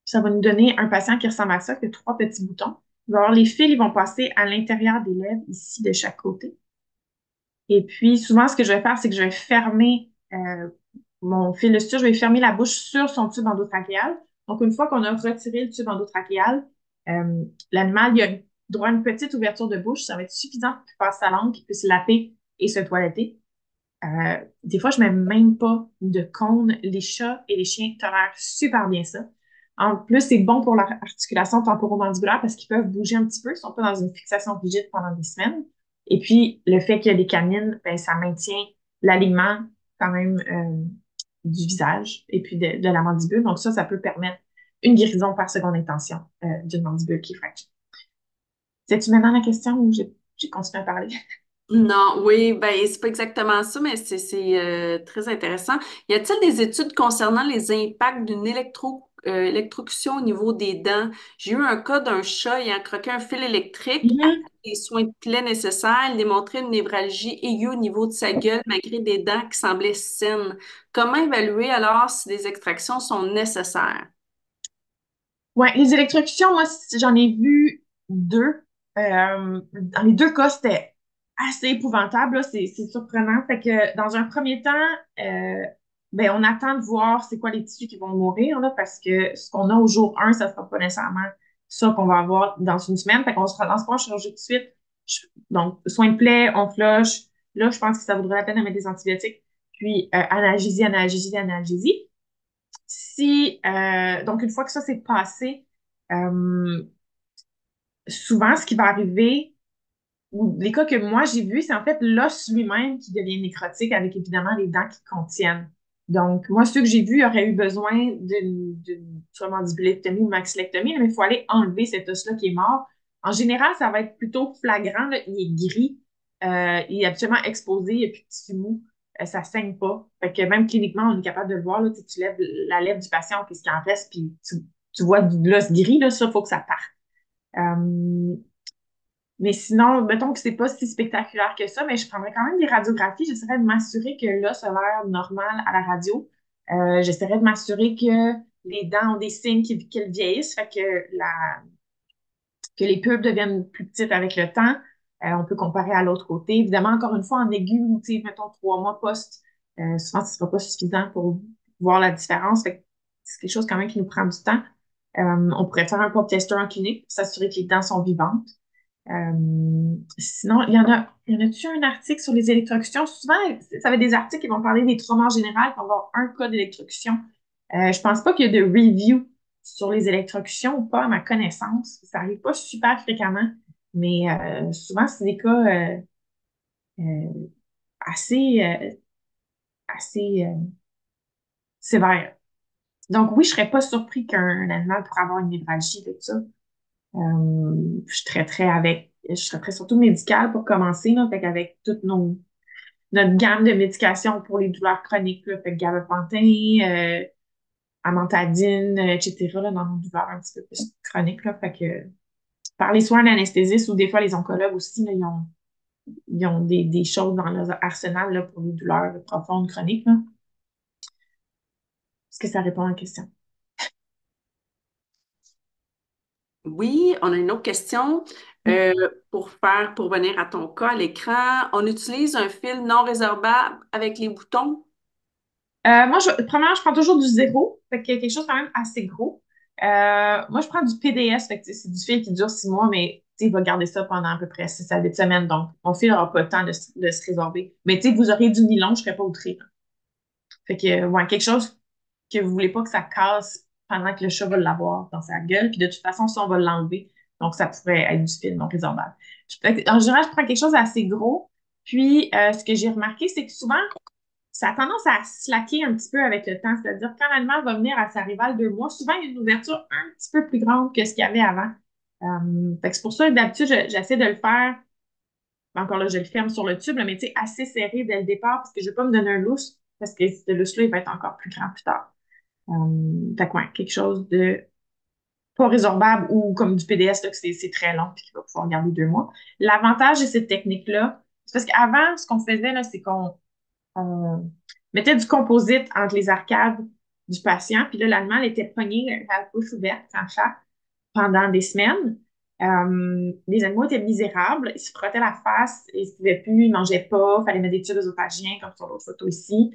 Ça va nous donner un patient qui ressemble à ça, qui a trois petits boutons. Il va avoir les fils, ils vont passer à l'intérieur des lèvres, ici, de chaque côté. Et puis, souvent, ce que je vais faire, c'est que je vais fermer mon fil de suture, je vais fermer la bouche sur son tube endotrachéal. Donc, une fois qu'on a retiré le tube endotrachéal, l'animal, il a droit à une petite ouverture de bouche. Ça va être suffisant pour qu'il passe sa langue, qu'il puisse laper et se toiletter. Des fois, je mets même pas de cône. Les chats et les chiens tolèrent super bien ça. En plus, c'est bon pour l'articulation temporomandibulaire parce qu'ils peuvent bouger un petit peu. Ils sont pas dans une fixation rigide pendant des semaines. Et puis, le fait qu'il y a des canines, ben, ça maintient l'alignement quand même du visage et puis de la mandibule. Donc ça peut permettre une guérison par seconde intention d'une mandibule qui est fracturée. C'est-tu maintenant la question ou j'ai continué à parler? Non, oui, ben c'est pas exactement ça, mais c'est très intéressant. Y a-t-il des études concernant les impacts d'une électrocution au niveau des dents? J'ai eu un cas d'un chat ayant croqué un fil électrique après Mhm. les soins de plaie nécessaires. Il démontrait une névralgie aiguë au niveau de sa gueule malgré des dents qui semblaient saines. Comment évaluer alors si des extractions sont nécessaires? Ouais, les électrocutions, moi, j'en ai vu deux. Dans les deux cas, c'était assez épouvantable, là. C'est surprenant. Fait que dans un premier temps, ben, on attend de voir c'est quoi les tissus qui vont mourir, là, parce que ce qu'on a au jour 1, ça sera pas nécessairement ça qu'on va avoir dans une semaine. Fait qu'on se relance pas en chirurgie tout de suite. Donc, soins de plaie, on flush. Là, je pense que ça vaudrait la peine de mettre des antibiotiques. Puis, analgésie, analgésie, analgésie. Si, donc, une fois que ça s'est passé, euh, souvent, ce qui va arriver, ou les cas que moi j'ai vus, c'est en fait l'os lui-même qui devient nécrotique avec évidemment les dents qui contiennent. Donc, moi, ceux que j'ai vus auraient eu besoin d'une soit mandibulectomie ou maxillectomie, mais il faut aller enlever cet os-là qui est mort. En général, ça va être plutôt flagrant, là. Il est gris, il est absolument exposé, il n'y a plus de tissu mou, ça saigne pas. Fait que même cliniquement, on est capable de le voir, là, tu lèves la lèvre du patient, puis ce qui en reste, puis tu vois de l'os gris, là, ça, il faut que ça parte. Euh, mais sinon, mettons que c'est pas si spectaculaire que ça, mais je prendrais quand même des radiographies. J'essaierais de m'assurer que l'os a l'air normal à la radio. J'essaierais de m'assurer que les dents ont des signes qu'elles vieillissent, fait que que les pubs deviennent plus petites avec le temps. On peut comparer à l'autre côté. Évidemment, encore une fois, en aigu, tu sais, mettons 3 mois post, souvent, ce sera pas suffisant pour voir la différence. Fait que c'est quelque chose quand même qui nous prend du temps. On pourrait faire un pop tester en clinique pour s'assurer que les dents sont vivantes. Sinon, il y en a-tu un article sur les électrocutions? Souvent, ça va être des articles qui vont parler des traumas en général, qui vont avoir un cas d'électrocution. Je pense pas qu'il y ait de review sur les électrocutions ou pas, à ma connaissance. Ça arrive pas super fréquemment, mais souvent, c'est des cas euh, assez, assez sévères. Donc oui, je serais pas surpris qu'un animal pourrait avoir une névralgie de ça. Je traiterais surtout médical pour commencer, là, fait qu'avec notre gamme de médications pour les douleurs chroniques, là, fait que gabapentin, amantadine, etc., là, dans nos douleurs un petit peu plus chroniques, là, fait que par les soins d'anesthésiste ou des fois les oncologues aussi, là, ils ont des choses dans leur arsenal là, pour les douleurs profondes chroniques, là. Est-ce que ça répond à la question? Oui, on a une autre question. Pour venir à ton cas à l'écran, on utilise un fil non résorbable avec les boutons. Moi, premièrement, je prends toujours du zéro, fait que quelque chose quand même assez gros. Moi, je prends du PDS, fait que c'est du fil qui dure 6 mois, mais il va garder ça pendant à peu près 6 à 8 semaines, donc mon fil n'aura pas le temps de se résorber. Mais vous aurez du nylon, je ne serai pas outrée. Fait que, ouais, quelque chose que vous voulez pas que ça casse pendant que le chat va l'avoir dans sa gueule, puis de toute façon, ça, on va l'enlever. Donc, ça pourrait être du fil non résorbable. En général, je prends quelque chose d'assez gros. Puis, ce que j'ai remarqué, c'est que souvent, ça a tendance à slacker un petit peu avec le temps. C'est-à-dire, quand l'animal va venir à sa rivale 2 mois, souvent, il y a une ouverture un petit peu plus grande que ce qu'il y avait avant. Fait que c'est pour ça que d'habitude, j'essaie de le faire. Encore là, je le ferme sur le tube, là, mais tu sais, assez serré dès le départ parce que je ne veux pas me donner un lousse parce que ce lousse-là, il va être encore plus grand plus tard. Fait que ouais, quelque chose de pas résorbable ou comme du PDS, là, que c'est très long et qu'il va pouvoir garder 2 mois. L'avantage de cette technique-là, c'est parce qu'avant, ce qu'on faisait, là, c'est qu'on mettait du composite entre les arcades du patient, puis là, l'animal était pogné à la bouche ouverte, en chat, pendant des semaines. Les animaux étaient misérables, ils se frottaient la face, ils ne pouvaient plus, ils ne mangeaient pas, il fallait mettre des tubes œsophagiens, comme sur l'autre photo ici.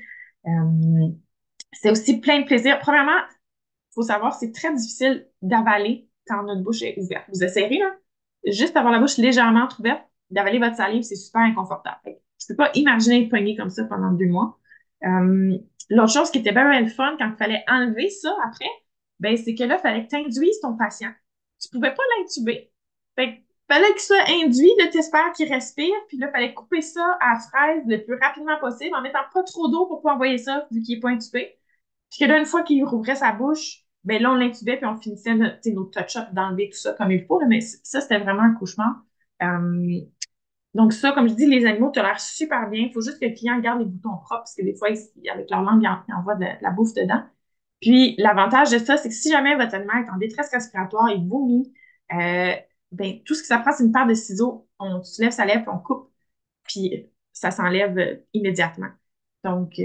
Euh, c'est aussi plein de plaisir. Premièrement, il faut savoir, c'est très difficile d'avaler quand notre bouche est ouverte. Vous essayerez, là, juste avoir la bouche légèrement ouverte, d'avaler votre salive, c'est super inconfortable. Je ne peux pas imaginer être poignée comme ça pendant 2 mois. Euh, L'autre chose qui était bien, bien le fun quand il fallait enlever ça après, ben, c'est que là, il fallait que tu induises ton patient. Tu ne pouvais pas l'intuber. Fait que fallait qu'il soit induit, là, t'espères qu'il respire, puis là, il fallait couper ça à la fraise le plus rapidement possible en mettant pas trop d'eau pour pas envoyer ça, vu qu'il n'est pas intubé. Puis que là, une fois qu'il rouvrait sa bouche, ben là, on l'intubait, puis on finissait nos touch-ups d'enlever tout ça comme il faut, là, mais ça, c'était vraiment un cauchemar. Euh, donc ça, comme je dis, les animaux tolèrent super bien. Il faut juste que le client garde les boutons propres, parce que des fois, avec leur langue, ils envoient de la bouffe dedans. Puis l'avantage de ça, c'est que si jamais votre animal est en détresse respiratoire, il vomit, euh, ben, tout ce que ça prend, c'est une paire de ciseaux. On soulève sa lèvre, puis on coupe, puis ça s'enlève immédiatement. Donc,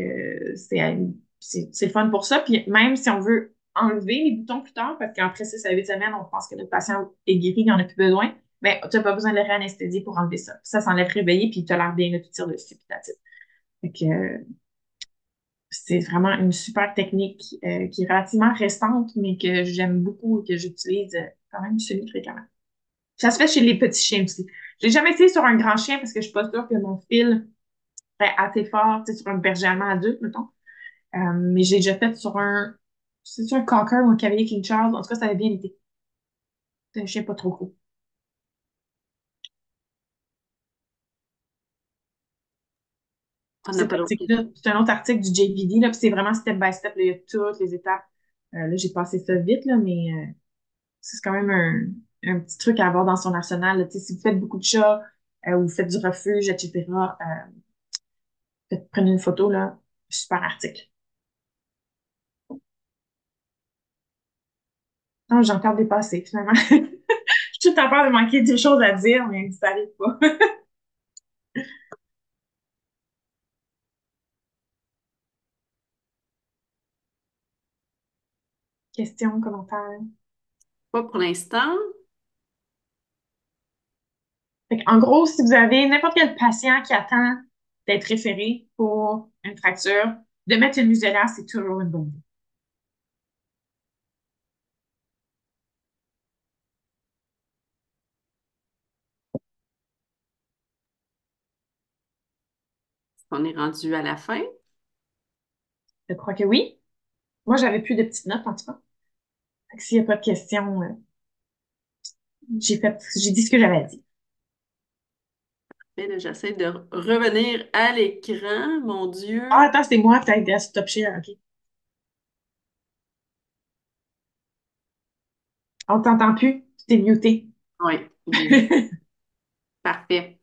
c'est le fun pour ça. Puis même si on veut enlever les boutons plus tard, parce qu'après 6 à 8 semaines, on pense que notre patient est guéri, il n'en a plus besoin, mais tu n'as pas besoin de le réanesthésier pour enlever ça. Ça s'enlève réveillé, puis il tolère bien, là, tu tires dessus, puis that's it. Fait que c'est vraiment une super technique qui est relativement récente, mais que j'aime beaucoup et que j'utilise quand même semi-fréquemment. Ça se fait chez les petits chiens aussi. Je l'ai jamais essayé sur un grand chien parce que je suis pas sûre que mon fil serait assez fort, tu sais, sur un berger allemand adulte, mettons. Mais j'ai déjà fait sur c'est un Cocker ou un Cavalier King Charles. En tout cas, ça avait bien été. C'est un chien pas trop gros. On n'a Cet pas d'autres article-là, c'est un autre article du JVD, là, puis c'est vraiment step by step, là, il y a toutes les étapes. Là, j'ai passé ça vite, là, mais c'est quand même un petit truc à avoir dans son arsenal, là. Tu sais, si vous faites beaucoup de chats ou vous faites du refuge, etc., prenez une photo, là. Super article. Non, j'ai encore dépassé, finalement. Je suis tout à peur de manquer des choses à dire, mais ça arrive pas. Questions, commentaires. pas pour l'instant. En gros, si vous avez n'importe quel patient qui attend d'être référé pour une fracture, de mettre une muselière, c'est toujours une bonne idée. On est rendu à la fin. Je crois que oui. Moi, j'avais plus de petites notes, en tout cas. Fait que s'il n'y a pas de questions, j'ai dit ce que j'avais à dire. Mais là, j'essaie de revenir à l'écran. Mon Ah, Dieu. attends, c'est moi, peut-être, à Stop Share, OK. On t'entend plus, tu t'es muté. Oui, j'ai vu. Parfait.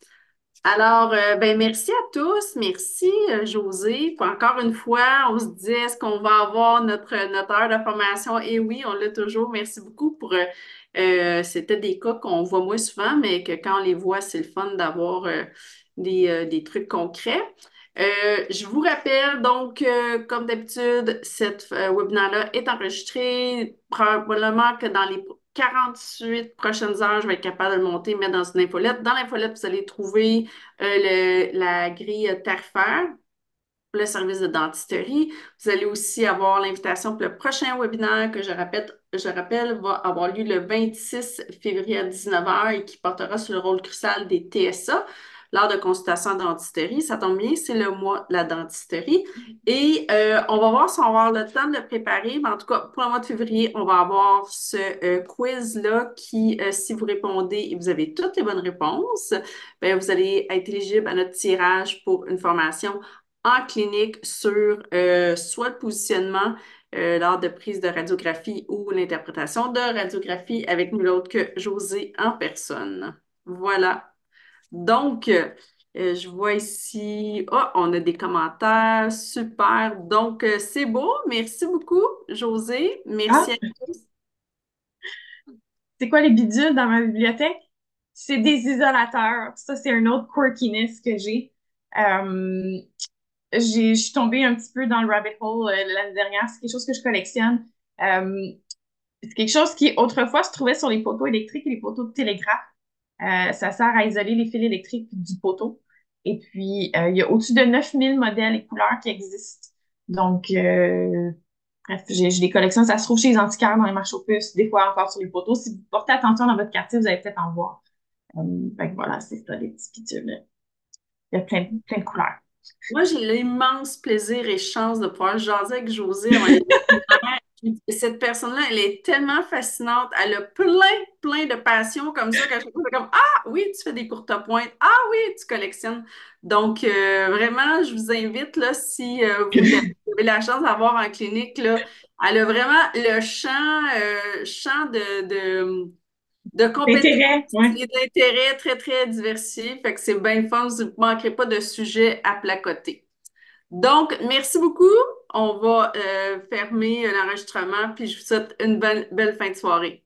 Alors, ben merci à tous. Merci, José. Puis encore une fois, on se dit, est-ce qu'on va avoir notre heure de formation? Et oui, on l'a toujours. Merci beaucoup pour... c'était des cas qu'on voit moins souvent, mais que quand on les voit, c'est le fun d'avoir des trucs concrets. Je vous rappelle donc, comme d'habitude, cette webinaire-là est enregistré. Probablement que dans les 48 prochaines heures, je vais être capable de le monter, mettre dans une infolette. Dans l'infolette, vous allez trouver la grille tarifaire. le service de dentisterie. Vous allez aussi avoir l'invitation pour le prochain webinaire que je rappelle va avoir lieu le 26 février à 19 heures et qui portera sur le rôle crucial des TSA lors de consultations en dentisterie. Ça tombe bien, c'est le mois de la dentisterie. Et on va voir si on va avoir le temps de le préparer. Mais en tout cas, pour le mois de février, on va avoir ce quiz-là qui, si vous répondez et vous avez toutes les bonnes réponses, ben, vous allez être éligible à notre tirage pour une formation en clinique sur soit le positionnement lors de prise de radiographie ou l'interprétation de radiographie avec nul autre que José en personne. Voilà. Donc, je vois ici, oh, on a des commentaires, super. Donc, c'est beau. Merci beaucoup, José. Ah, Merci à c'est quoi les bidules dans ma bibliothèque? C'est des isolateurs. Ça, c'est un autre quirkiness que j'ai. Euh, je suis tombée un petit peu dans le rabbit hole l'année dernière. C'est quelque chose que je collectionne. Euh, c'est quelque chose qui, autrefois, se trouvait sur les poteaux électriques et les poteaux de télégraphe. Ça sert à isoler les fils électriques du poteau. Et puis, il y a au-dessus de 9000 modèles et couleurs qui existent. Donc, bref, j'ai des collections. Ça se trouve chez les antiquaires dans les marchés aux puces, des fois encore sur les poteaux. Si vous portez attention dans votre quartier, vous allez peut-être en voir. Fait que voilà, c'est ça, les petits pitules. Il y a plein de couleurs. moi, j'ai l'immense plaisir et chance de pouvoir jaser avec José avant les webinaires. Puis cette personne-là, elle est tellement fascinante. Elle a plein de passions comme ça qu'à chaque fois, c'est comme, ah oui, tu fais des courtes pointes. Ah oui, tu collectionnes. Donc, vraiment, je vous invite, là, si vous avez la chance d'avoir en clinique, là, elle a vraiment le champ de compétences L'intérêt, ouais. et d'intérêts très diversifiés. Fait que c'est bien fun. Vous ne manquerez pas de sujets à placoter. Donc, merci beaucoup. On va fermer l'enregistrement, puis je vous souhaite une belle fin de soirée.